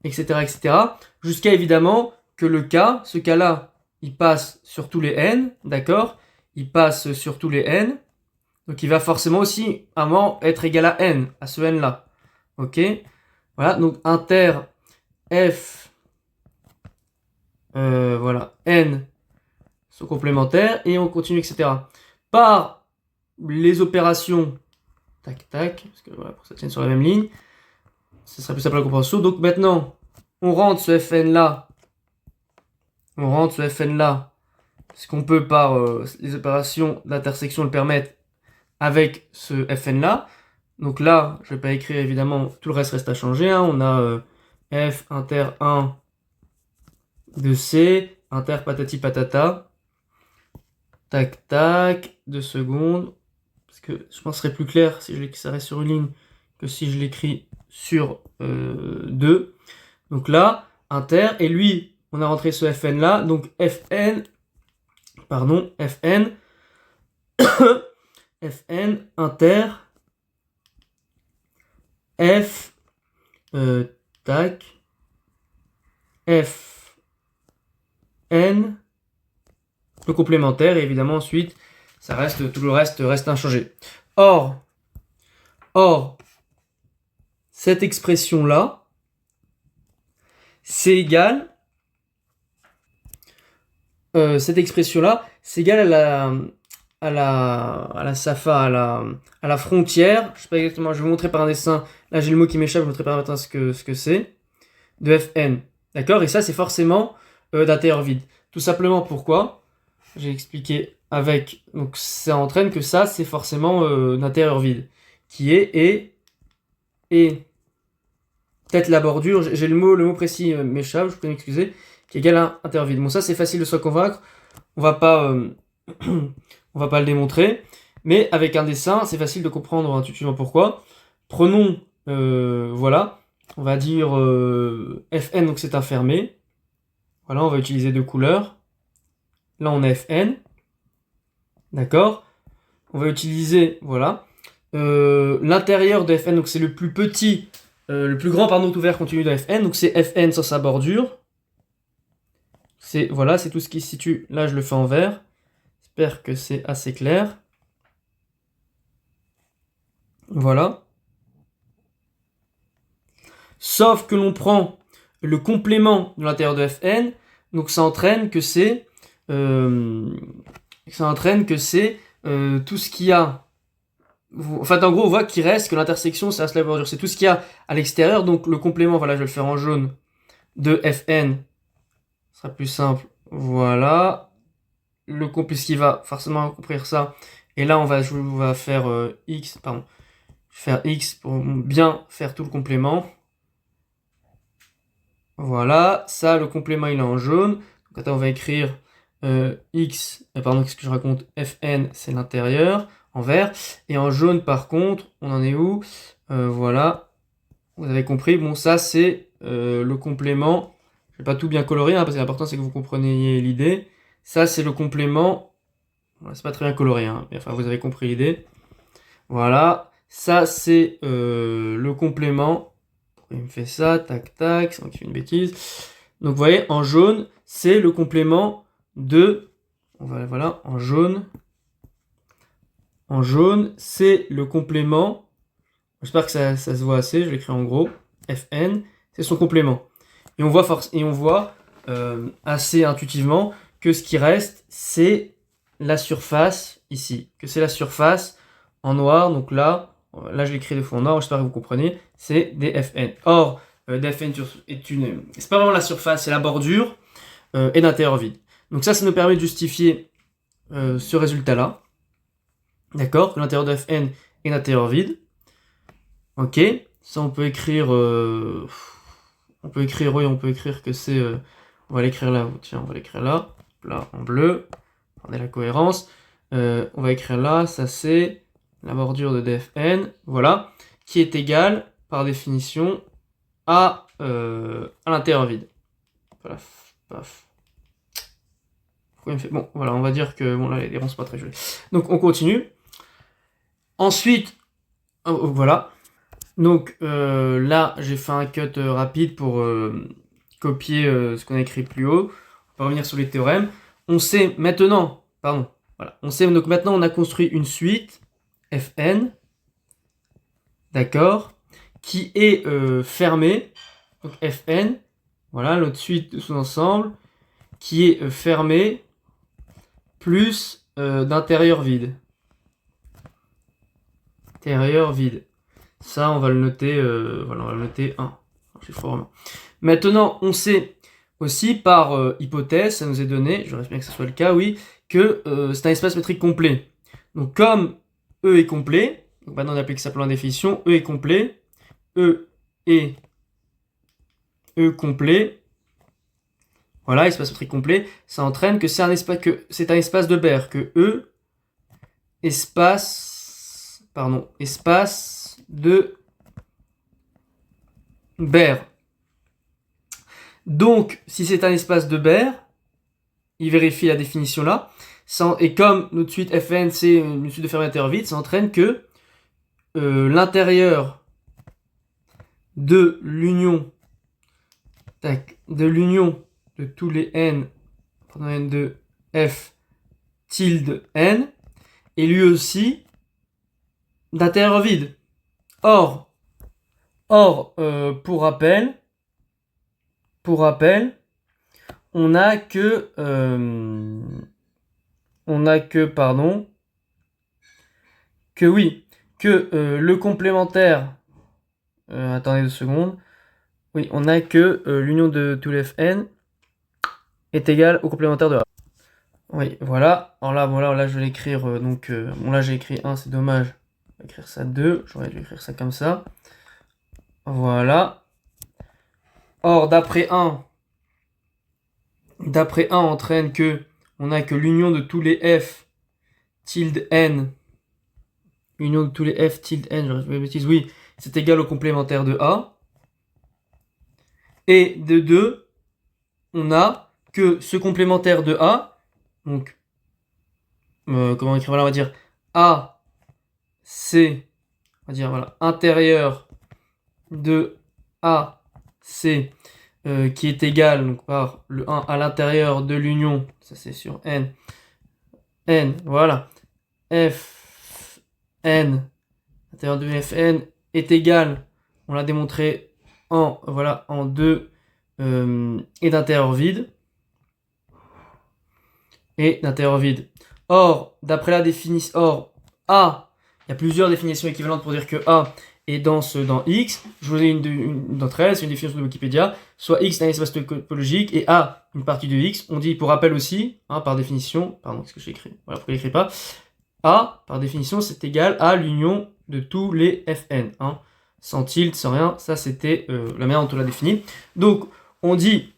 etc., etc., jusqu'à évidemment que le K, ce cas-là, il passe sur tous les N, d'accord? Il passe sur tous les N, donc il va forcément aussi, à un moment, être égal à N, à ce N-là, ok? Voilà, donc inter F, voilà, N sont complémentaires, et on continue, etc. Par les opérations, tac, tac, parce que voilà, pour que ça tienne sur la même ligne, ce sera plus simple à la compréhension. Donc maintenant, on rentre ce Fn là, ce qu'on peut par les opérations d'intersection le permettre avec ce Fn là. Donc là, je vais pas écrire évidemment, tout le reste à changer. Hein. On a F inter 1 de C, inter patati patata. Tac tac, 2 secondes. Parce que je pense que ce serait plus clair si je l'écris, ça reste sur une ligne que si je l'écris sur 2. Donc là, inter, et lui, on a rentré ce Fn là, donc Fn, Fn inter, F, tac, F, N, le complémentaire, et évidemment ensuite, ça reste, tout le reste reste inchangé. Or, cette expression-là, c'est égal, cette expression-là, c'est égal à la frontière, je sais pas exactement, je vais vous montrer par un dessin, là j'ai le mot qui m'échappe, je vous montrerai par un dessin ce que c'est, de Fn, d'accord? Et ça c'est forcément d'intérieur vide. Tout simplement pourquoi? J'ai expliqué avec, donc ça entraîne que ça c'est forcément d'intérieur vide, qui est et peut-être la bordure, j'ai le mot précis m'échappe, je peux m'excuser, qui est égal à intérieur vide. Bon ça c'est facile de se convaincre, on va pas le démontrer, mais avec un dessin, c'est facile de comprendre intuitivement pourquoi. Prenons, voilà, on va dire Fn, donc c'est un fermé. Voilà, on va utiliser deux couleurs. Là, on a Fn. D'accord. On va utiliser, voilà, l'intérieur de Fn, donc c'est le plus petit, le plus grand, pardon, ouvert continu de Fn, donc c'est Fn sans sa bordure. Voilà, c'est tout ce qui se situe. Là, je le fais en vert. J'espère que c'est assez clair. Voilà. Sauf que l'on prend le complément de l'intérieur de Fn, donc ça entraîne que c'est tout ce qu'il y a. Enfin, en gros, on voit qu'il reste que l'intersection, ça reste la bordure. C'est tout ce qu'il y a à l'extérieur. Donc le complément, voilà, je vais le faire en jaune, de Fn, ce sera plus simple. Voilà. Puisqu'il va forcément couvrir ça. Et là, on va faire X, pardon. Faire X pour bien faire tout le complément. Voilà, ça, le complément, il est en jaune. Donc, attends, on va écrire X, pardon, qu'est-ce que je raconte? Fn, c'est l'intérieur, en vert. Et en jaune, par contre, on en est où? Voilà, vous avez compris. Bon, ça, c'est le complément. Je vais pas tout bien colorer, hein, parce que l'important, c'est que vous compreniez l'idée. Ça, c'est le complément. Voilà, c'est pas très bien coloré, hein, mais enfin, vous avez compris l'idée. Voilà, ça, c'est le complément. Il me fait ça, tac, tac, c'est moi qui fais une bêtise. Donc, vous voyez, en jaune, c'est le complément de... Voilà, en jaune. En jaune, c'est le complément... J'espère que ça se voit assez, je l'écris en gros. Fn, c'est son complément. Et on voit, assez intuitivement que ce qui reste, c'est la surface ici. Que c'est la surface en noir, donc là je l'écris de fond en noir, j'espère que vous comprenez, c'est des Fn. Or, dFn c'est pas vraiment la surface, c'est la bordure et d'intérieur vide. Donc ça nous permet de justifier ce résultat-là. D'accord, que l'intérieur de Fn est d'intérieur vide. Ok, ça on peut écrire... on peut écrire que c'est... on va l'écrire là, tiens, on va l'écrire là. Là, en bleu. On a la cohérence. On va écrire là, ça c'est la bordure de dFn, voilà, qui est égale, par définition, à l'intérieur vide. Voilà, paf. Pourquoi il me fait... Bon, voilà, on va dire que... Bon, là, les ronds, c'est pas très joli. Donc, on continue. Ensuite, voilà. Donc, là, j'ai fait un cut rapide pour copier ce qu'on a écrit plus haut. On va revenir sur les théorèmes. On sait maintenant... Pardon. Voilà. On sait, donc maintenant, on a construit une suite, Fn, d'accord, qui est fermée, donc Fn, voilà, notre suite de sous-ensemble, qui est fermée, plus d'intérieur vide. Intérieur vide. Ça, on va le noter, voilà, on va le noter 1. Maintenant, on sait aussi, par hypothèse, ça nous est donné, je reste bien que ce soit le cas, oui, que c'est un espace métrique complet. Donc, comme E est complet, donc maintenant on applique simplement la définition, E est complet, E est E complet, voilà, espace métrique complet, ça entraîne que c'est un espace de Baire, que E, espace de Baire. Donc, si c'est un espace de Baire, il vérifie la définition là, et comme notre suite Fn c'est une suite de fermé intérieur vide, ça entraîne que l'intérieur de l'union de tous les n, pardon, n de f tilde n, est lui aussi d'intérieur vide. Or, pour rappel, on a que le complémentaire. Attendez 2 secondes. Oui, on a que l'union de tous les Fn est égale au complémentaire de A. Oui, voilà. Alors là, bon, là je vais l'écrire. Bon, là j'ai écrit 1, c'est dommage. Je vais écrire ça 2. J'aurais dû écrire ça comme ça. Voilà. Or, d'après 1 entraîne que on a que l'union de tous les F tilde N. Union de tous les F tilde N, j'aurais fait une bêtise, oui, c'est égal au complémentaire de A. Et de 2, on a que ce complémentaire de A, donc, comment écrire, voilà, on va dire A, C, on va dire, voilà, intérieur de A, C, qui est égal, donc, par le 1 à l'intérieur de l'union, ça c'est sur N, voilà, F, N, l'intérieur de Fn est égal, on l'a démontré en 2 et d'intérieur vide. Or, d'après la définition, A, il y a plusieurs définitions équivalentes pour dire que A est dans X. Je vous ai une d'entre elles, c'est une définition de Wikipédia. Soit X est un espace topologique et A une partie de X. On dit pour rappel aussi, par définition, pardon, qu'est-ce que j'ai écrit? Voilà, pourquoi je l'écris pas. A, par définition, c'est égal à l'union de tous les Fn. Sans tilde, sans rien, ça c'était la manière dont on l'a défini. Donc, on dit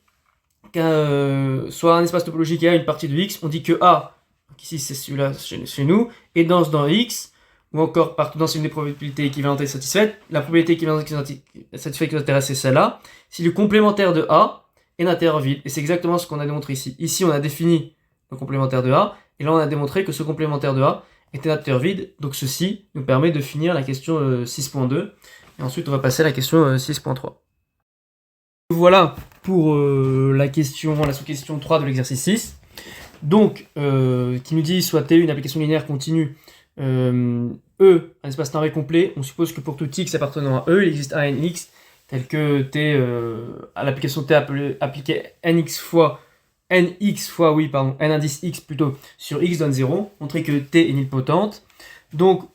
soit un espace topologique A une partie de X, on dit que A, donc ici c'est celui-là chez nous, est dans X, ou encore partout dans une des probabilités équivalentes et satisfaites. La probabilité équivalente et satisfaite qui nous intéresse, c'est celle-là. Si le complémentaire de A est d'intérieur vide, et c'est exactement ce qu'on a démontré ici. Ici, on a défini le complémentaire de A, et là on a démontré que ce complémentaire de A était d'intérieur vide, donc ceci nous permet de finir la question 6.2, et ensuite on va passer à la question 6.3. Voilà pour la sous-question 3 de l'exercice 6. Donc, qui nous dit soit T une application linéaire continue, E, un espace normal complet. On suppose que pour tout X appartenant à E, il existe un Nx, tel que T, à l'application T appliquée Nx fois, n indice X plutôt, sur X donne 0. Montrer que T est nilpotente. Donc,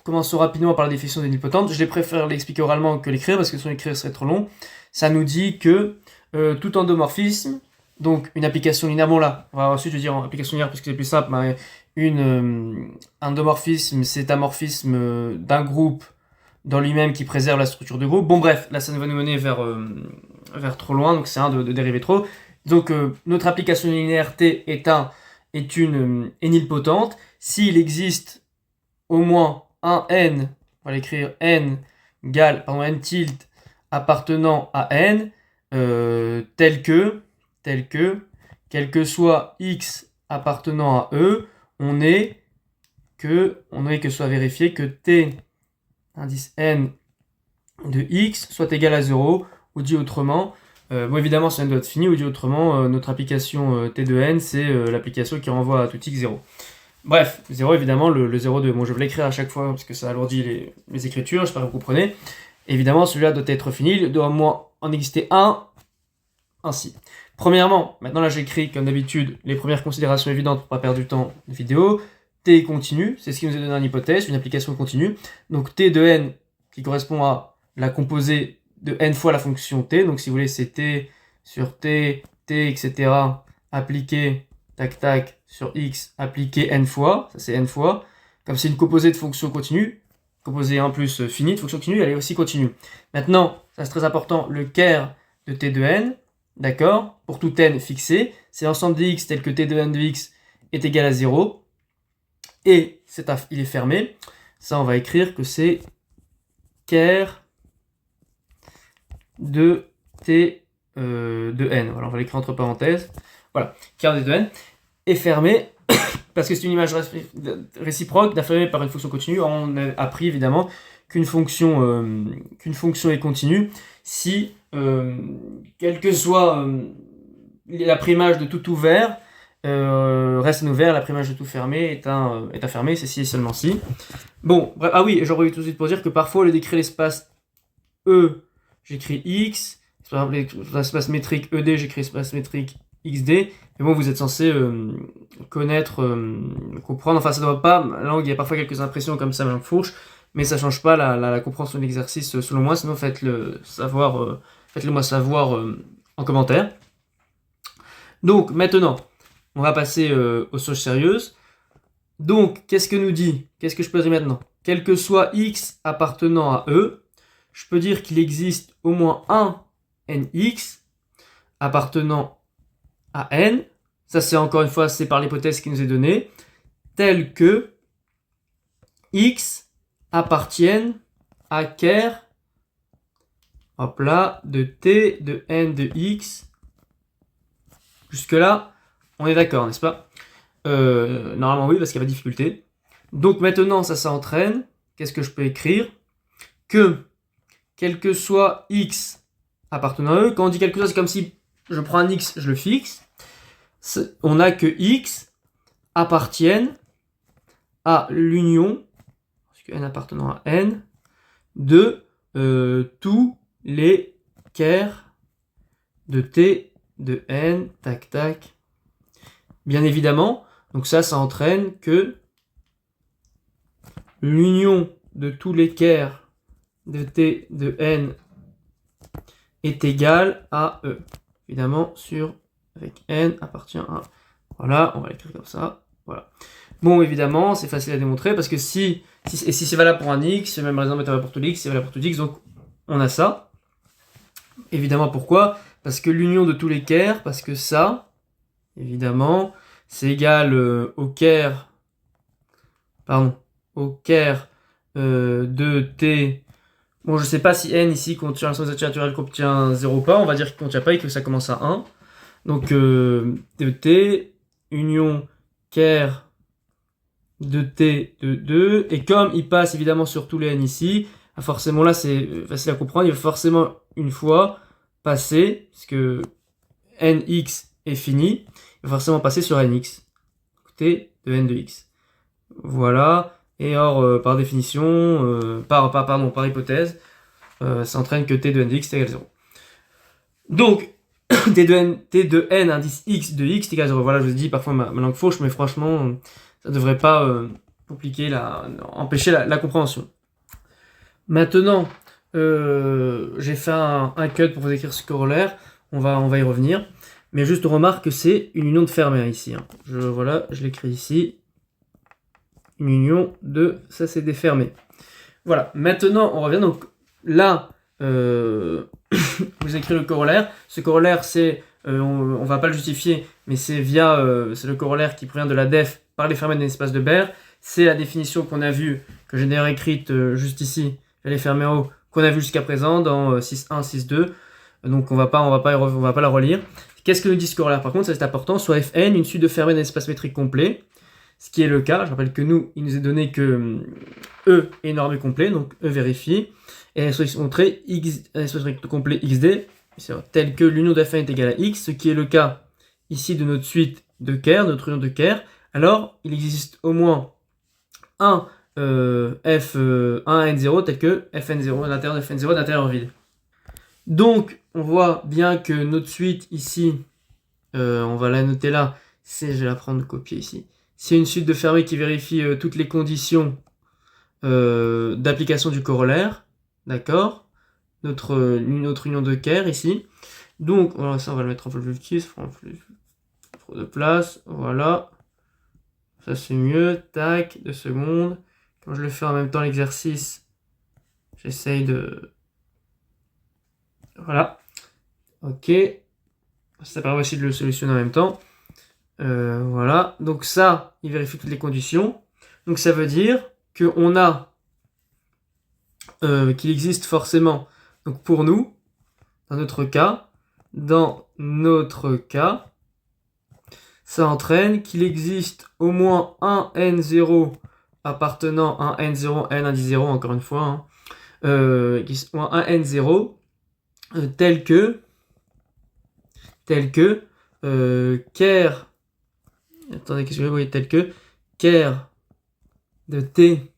commençons rapidement par la définition de nilpotente. Je préfère l'expliquer oralement que l'écrire, parce que son écrire serait trop long. Ça nous dit que tout endomorphisme, donc une application linéaire, bon là, on va ensuite je vais dire en application linéaire parce que c'est plus simple, mais un endomorphisme, c'est un morphisme d'un groupe dans lui-même qui préserve la structure de groupe. Bon bref, là ça va nous mener vers trop loin, donc c'est de dériver trop. Donc notre application linéaire T est nilpotente s'il existe au moins un n, on va l'écrire n tilde appartenant à n, tel que, quel que soit x appartenant à e, on est que soit vérifié que t indice n de x soit égal à 0, ou dit autrement, bon évidemment ça doit être fini, ou dit autrement, notre application t de n, c'est l'application qui renvoie à tout x 0. Bref, 0 évidemment, le 0,2, bon je vais l'écrire à chaque fois parce que ça alourdit les écritures, j'espère que vous comprenez. Évidemment, celui-là doit être fini, il doit au moins en exister un, ainsi. Premièrement, maintenant là j'écris comme d'habitude les premières considérations évidentes pour pas perdre du temps de vidéo. T continue, c'est ce qui nous est donné en hypothèse, une application continue. Donc T de n qui correspond à la composée de n fois la fonction T. Donc si vous voulez, c'est T sur T, etc. appliqué, tac tac, sur X, appliqué n fois, ça c'est n fois. Comme c'est une composée de fonction continue, composée 1 plus finie, de fonction continue, elle est aussi continue. Maintenant, ça c'est très important, le ker de T de n, d'accord, pour tout n fixé, c'est l'ensemble de x tel que T de n de x est égal à 0, et il est fermé. Ça, on va écrire que c'est ker de T de n. Voilà, on va l'écrire entre parenthèses. Voilà, quart d de n est fermé parce que c'est une image réciproque d'affirmer par une fonction continue. On a appris évidemment qu'une fonction est continue si, quelle que soit la préimage de tout ouvert, reste ouvert, la préimage de tout fermé est un fermé, c'est si et seulement si. Bon, bref, ah oui, j'en reviens tout de suite pour dire que parfois, au lieu d'écrire l'espace E, j'écris X, par exemple, l'espace métrique ED, j'écris l'espace métrique XD, mais bon, vous êtes censé connaître, comprendre, enfin, ça ne doit pas, la langue, il y a parfois quelques impressions comme ça, ma langue fourche, mais ça ne change pas la compréhension de l'exercice, selon moi, sinon faites-le moi savoir en commentaire. Donc, maintenant, on va passer aux choses sérieuses. Donc, qu'est-ce que nous dit? Qu'est-ce que je peux dire maintenant? Quel que soit X appartenant à E, je peux dire qu'il existe au moins un NX appartenant à N. Ça, c'est encore une fois, c'est par l'hypothèse qui nous est donnée, tel que X appartienne à ker, hop là, de T de N de X. Jusque-là, on est d'accord, n'est-ce pas? Normalement oui, parce qu'il y a pas de difficulté. Donc maintenant, ça entraîne, qu'est-ce que je peux écrire? Que, quel que soit X appartenant à E, quand on dit quelque chose, c'est comme si je prends un X, je le fixe. On a que X appartienne à l'union, parce que N appartenant à N, de tous les kers de T de N, tac tac. Bien évidemment, donc ça entraîne que l'union de tous les kers de T de N est égale à E. Évidemment, avec N appartient à... Voilà, on va l'écrire comme ça. Voilà. Bon, évidemment, c'est facile à démontrer parce que si c'est valable pour un X, c'est même par exemple valable pour tout X, c'est valable pour tout X, donc on a ça. Évidemment, pourquoi? Parce que l'union de tous les kers, parce que ça, évidemment, c'est égal au ker de T. Bon, je sais pas si N ici contient, la somme naturelle contient 0 ou pas, on va dire qu'il ne contient pas et que ça commence à 1. Donc, de T, union ker de T de 2, et comme il passe évidemment sur tous les N ici, forcément là c'est facile à comprendre, il va forcément une fois passer, puisque Nx est fini, il va forcément passer sur Nx, T de N de X. Voilà, et or par définition, par hypothèse, ça entraîne que T de N de X est égal à 0. Donc, T de N indice X de X est égal à 0. Voilà, je vous ai dit parfois ma langue fauche, mais franchement, ça ne devrait pas empêcher la compréhension. Maintenant, j'ai fait un cut pour vous écrire ce corollaire, on va y revenir. Mais juste on remarque que c'est une union de fermé ici. Hein. Voilà, je l'écris ici. Une union de... Ça c'est des fermés. Voilà, maintenant on revient. Donc là, vous écrivez le corollaire. Ce corollaire, c'est... on va pas le justifier, mais c'est c'est le corollaire qui provient de la def par les fermés d'un espace de Baire. C'est la définition qu'on a vue, que j'ai d'ailleurs écrite juste ici, les fermés en haut, qu'on a vu jusqu'à présent dans 6.1, 6.2. Donc on va pas la relire. Qu'est-ce que nous dit ce corollaire? Par contre, c'est important, soit Fn, une suite de fermés d'un espace métrique complet, ce qui est le cas. Je rappelle que il nous est donné que E est normé complet, donc E vérifie, et la solution montrée espace métrique complet XD, tel que l'union de Fn est égale à X, ce qui est le cas ici de notre suite de Ker, notre union de Ker. Alors, il existe au moins un N0 tel que Fn0 à l'intérieur de Fn0 d'intérieur vide. Donc, on voit bien que notre suite ici, on va la noter là, je vais la prendre copier ici. C'est une suite de fermés qui vérifie toutes les conditions d'application du corollaire, d'accord? Notre union de Ker ici. Donc, voilà, ça on va le mettre en plus petit, ça prend plus trop de place, voilà. Ça c'est mieux, tac, 2 secondes. Quand je le fais en même temps l'exercice, j'essaye de... Voilà. Ok. Ça permet aussi de le solutionner en même temps. Voilà. Donc ça, il vérifie toutes les conditions. Donc ça veut dire qu'on a... qu'il existe forcément, donc pour nous, dans notre cas, dans notre cas, ça entraîne qu'il existe au moins un n0 appartenant à un n0, n indice 0, encore une fois, un n0 tel que ker, attendez, qu'est-ce que vous voyez, tel que ker de t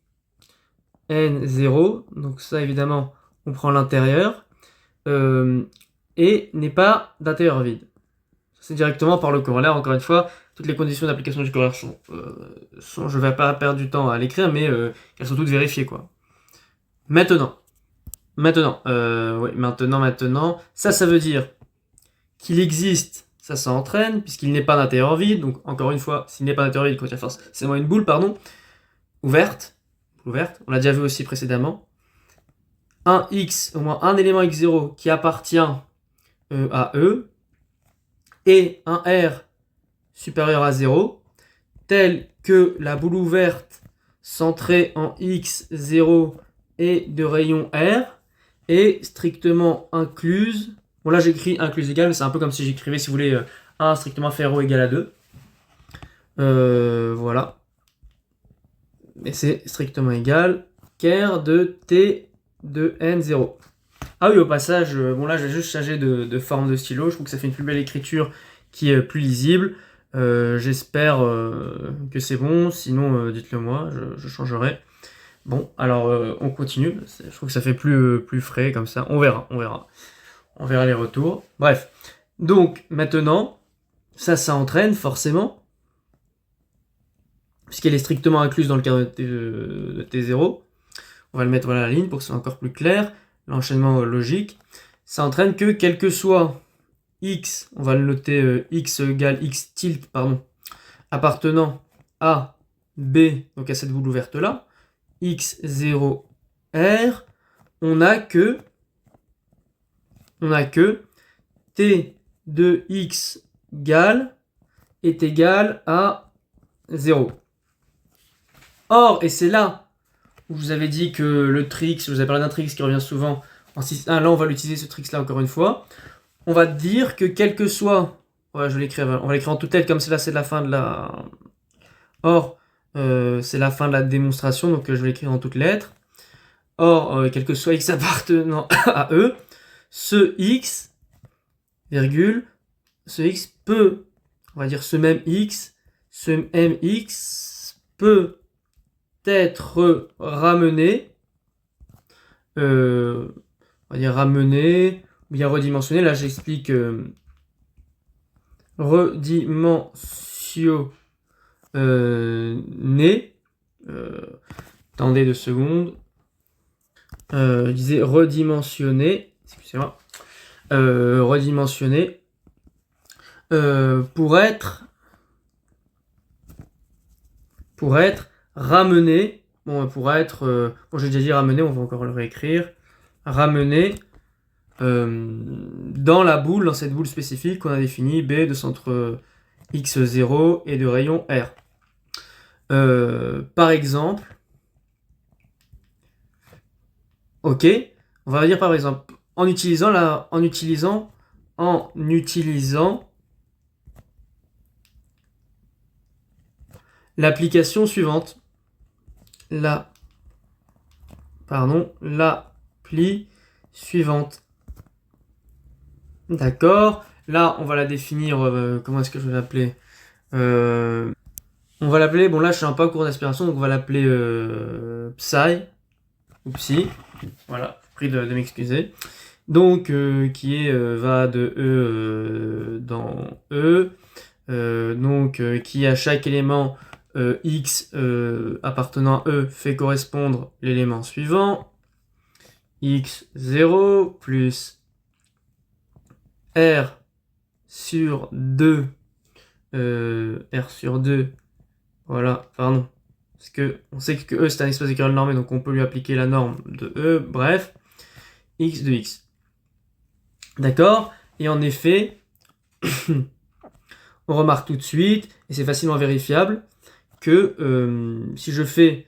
n0, donc ça évidemment on prend l'intérieur, et n'est pas d'intérieur vide. C'est directement par le corollaire, encore une fois, toutes les conditions d'application du corollaire sont je vais pas perdre du temps à l'écrire, mais elles sont toutes vérifiées, quoi. Maintenant, ça veut dire qu'il existe, ça entraîne, puisqu'il n'est pas d'intérieur vide, donc encore une fois, s'il n'est pas d'intérieur vide, quand il y a forcément une boule, ouverte, on l'a déjà vu aussi précédemment, un x, au moins un élément x0 qui appartient à E, et un R supérieur à 0, tel que la boule ouverte centrée en x0 et de rayon R est strictement incluse. Bon, là j'écris incluse égale, mais c'est un peu comme si j'écrivais, si vous voulez, 1 strictement inférieur ou égal à 2. Voilà. Et c'est strictement égal ker de t de n0. Ah oui, au passage, bon là j'ai juste changé de forme de stylo, je trouve que ça fait une plus belle écriture qui est plus lisible. J'espère que c'est bon, sinon dites-le moi, je changerai. Bon, alors on continue, je trouve que ça fait plus frais comme ça, on verra les retours. Bref, donc maintenant, ça entraîne forcément, puisqu'elle est strictement incluse dans le cas de T0, on va le mettre voilà, à la ligne pour que ce soit encore plus clair, l'enchaînement logique, ça entraîne que quel que soit x, on va le noter x égale x tilde, appartenant à B, donc à cette boule ouverte là, x0 R, on a que t de x est égal à 0. Or, et c'est là où je vous avais dit que le tricks, je vous avais parlé d'un tricks qui revient souvent en 6.1, là on va l'utiliser ce tricks là encore une fois. On va dire que quel que soit, ouais, on va l'écrire en toutes lettres, comme c'est la fin de la... Or, c'est la fin de la démonstration, donc je vais l'écrire en toutes lettres. Or, quel que soit x appartenant à E, ce x, virgule, ce x peut, on va dire ce même x peut être ramené, on va dire ramené, ou bien redimensionné. Là, j'explique redimensionné. Attendez 2 secondes. Je disais redimensionné. Excusez-moi. Redimensionné. Pour être ramené. Bon, pour être... bon, j'ai déjà dit ramené, on va encore le réécrire. Ramené dans la boule, dans cette boule spécifique qu'on a définie, B de centre x0 et de rayon R. Par exemple, ok, on va dire par exemple, en utilisant l'application suivante, l'appli suivante. D'accord. Là, on va la définir. Comment est-ce que je vais l'appeler On va l'appeler. Bon, là, je suis un peu en cours d'aspiration, donc on va l'appeler Psy ou Psy. Voilà, je prie de m'excuser. Donc, qui va de E dans E. Donc, qui à chaque élément x appartenant à E fait correspondre l'élément suivant. x0 plus R sur 2, voilà, pardon, parce que on sait que E c'est un espace équivalent normé, donc on peut lui appliquer la norme de E, bref, x de x. D'accord. Et en effet, on remarque tout de suite, et c'est facilement vérifiable, que si je fais,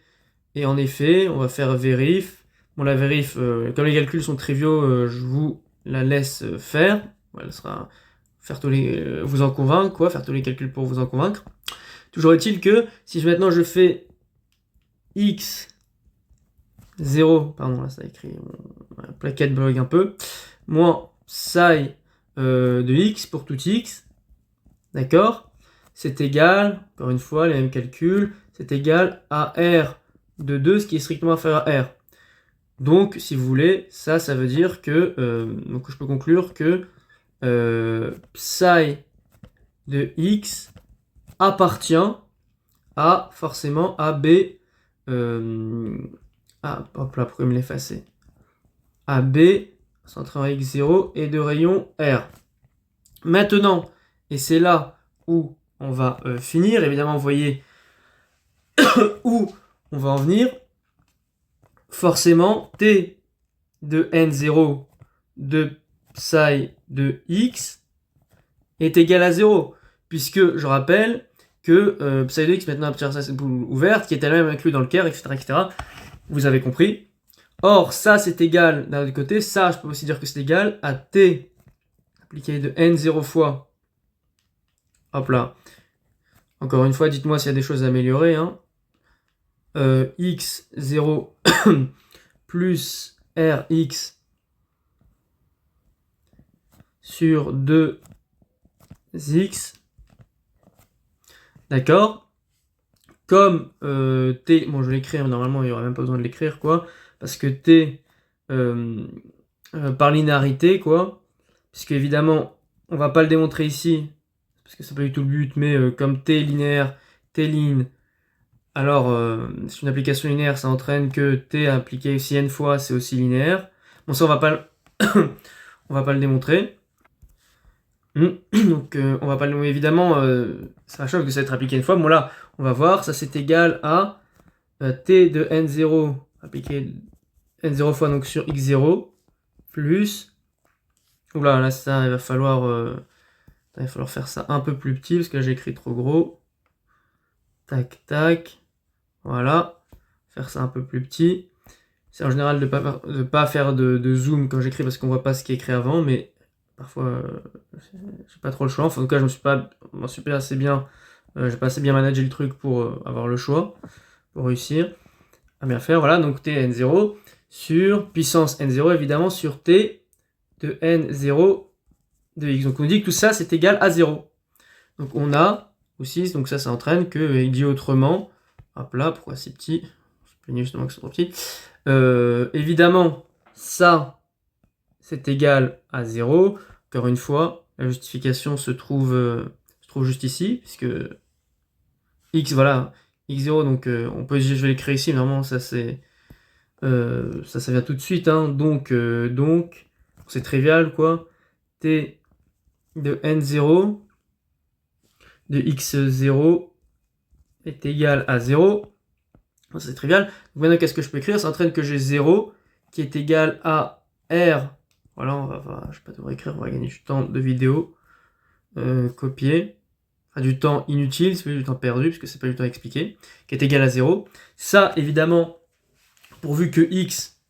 et en effet, on va faire vérif, bon la vérif, comme les calculs sont triviaux, je vous la laisse faire. Voilà, ce sera faire tous les, vous en convaincre, quoi, faire tous les calculs pour vous en convaincre. Toujours est-il que si maintenant je fais x 0, pardon, là ça a écrit, la plaquette bloque un peu, moins psi de x pour tout x, d'accord, c'est égal, encore une fois, les mêmes calculs, c'est égal à r de 2, ce qui est strictement inférieur à r. Donc, si vous voulez, ça veut dire que, donc je peux conclure que psi de x appartient à forcément à b, hop là, pourquoi me l'effacer, à b centré en x0 et de rayon r. Maintenant, et c'est là où on va finir, évidemment, vous voyez où on va en venir, forcément, t de n0 de psi de x est égal à 0, puisque je rappelle que psi de x maintenant appartient à cette boule ouverte, qui est elle-même inclue dans le ker, etc., etc. Vous avez compris. Or, ça c'est égal, d'un autre côté, ça je peux aussi dire que c'est égal à t appliqué de n0 fois. Hop là. Encore une fois, dites-moi s'il y a des choses à améliorer. Hein. x0 plus rx sur 2x. D'accord. Comme t, bon je vais l'écrire, normalement il n'y aura même pas besoin de l'écrire, quoi. Parce que t par linéarité, quoi. Puisque évidemment, on va pas le démontrer ici, parce que c'est pas du tout le but, mais comme t linéaire, t line, alors c'est une application linéaire, ça entraîne que t appliqué aussi n fois, c'est aussi linéaire. Bon, ça on va pas on va pas le démontrer. Donc on va pas le évidemment, ça choque de s'être appliqué une fois. Bon là, on va voir, ça c'est égal à t de n0 appliqué n0 fois donc sur x0 plus. Oula, là ça il va falloir faire ça un peu plus petit parce que là j'ai écrit trop gros. Tac tac. Voilà. Faire ça un peu plus petit. C'est en général de pas faire de zoom quand j'écris parce qu'on voit pas ce qui est écrit avant, mais parfois j'ai pas trop le choix. Enfin, en tout cas, je me suis pas assez bien, j'ai pas assez bien managé le truc pour avoir le choix, pour réussir à bien faire. Voilà, donc t n0 sur puissance n0 évidemment sur t de n0 de x. Donc on dit que tout ça c'est égal à 0. Donc on a aussi, donc ça entraîne que, il dit autrement, hop là, pourquoi c'est petit, je plaignais justement que c'est trop petit. Évidemment, ça c'est égal à 0. Encore une fois, la justification se trouve juste ici, puisque x, voilà, x0, donc on peut, je vais l'écrire ici, normalement ça c'est ça vient tout de suite, hein, donc c'est trivial quoi, t de n0 de x0 est égal à 0, c'est trivial. Donc maintenant qu'est-ce que je peux écrire? Ça entraîne que j'ai 0 qui est égal à r, voilà, je vais pas devoir écrire, on va gagner du temps de vidéo, copier, enfin du temps inutile, c'est du temps perdu, parce que c'est pas du temps expliqué, qui est égal à 0. Ça, évidemment, pourvu que x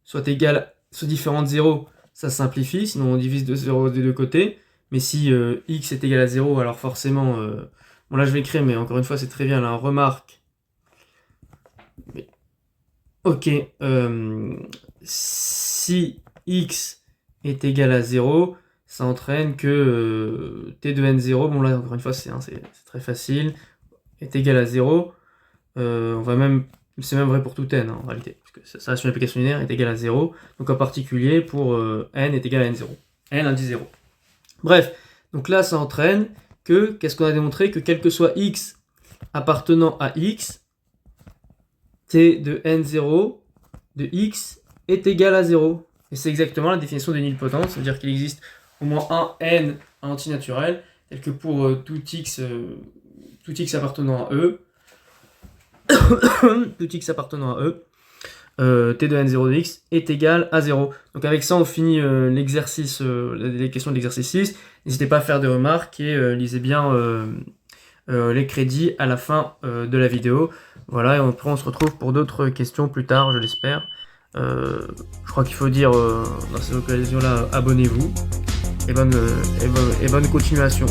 soit différent de 0, ça simplifie, sinon on divise de 0 des deux côtés. Mais si x est égal à 0, alors forcément, bon là je vais écrire, mais encore une fois c'est très bien, là, remarque. Mais, ok, si x est égal à 0, ça entraîne que t de n0, bon là encore une fois c'est très facile, est égal à 0, on va même, c'est même vrai pour tout n en réalité, parce que ça reste une application linéaire, est égal à 0, donc en particulier pour n est égal à n0, n indice 0. Bref, donc là ça entraîne que, qu'est-ce qu'on a démontré? Que quel que soit x appartenant à x, t de n0 de x est égal à 0. Et c'est exactement la définition de nilpotent, c'est-à-dire qu'il existe au moins un n antinaturel, tel que pour tout x appartenant à E, tout x appartenant à E, t de n0 de x est égal à 0. Donc avec ça on finit l'exercice, les questions de l'exercice 6. N'hésitez pas à faire des remarques et lisez bien les crédits à la fin de la vidéo. Voilà, et après on se retrouve pour d'autres questions plus tard, je l'espère. Je crois qu'il faut dire dans ces occasions-là, abonnez-vous. et bonne continuation.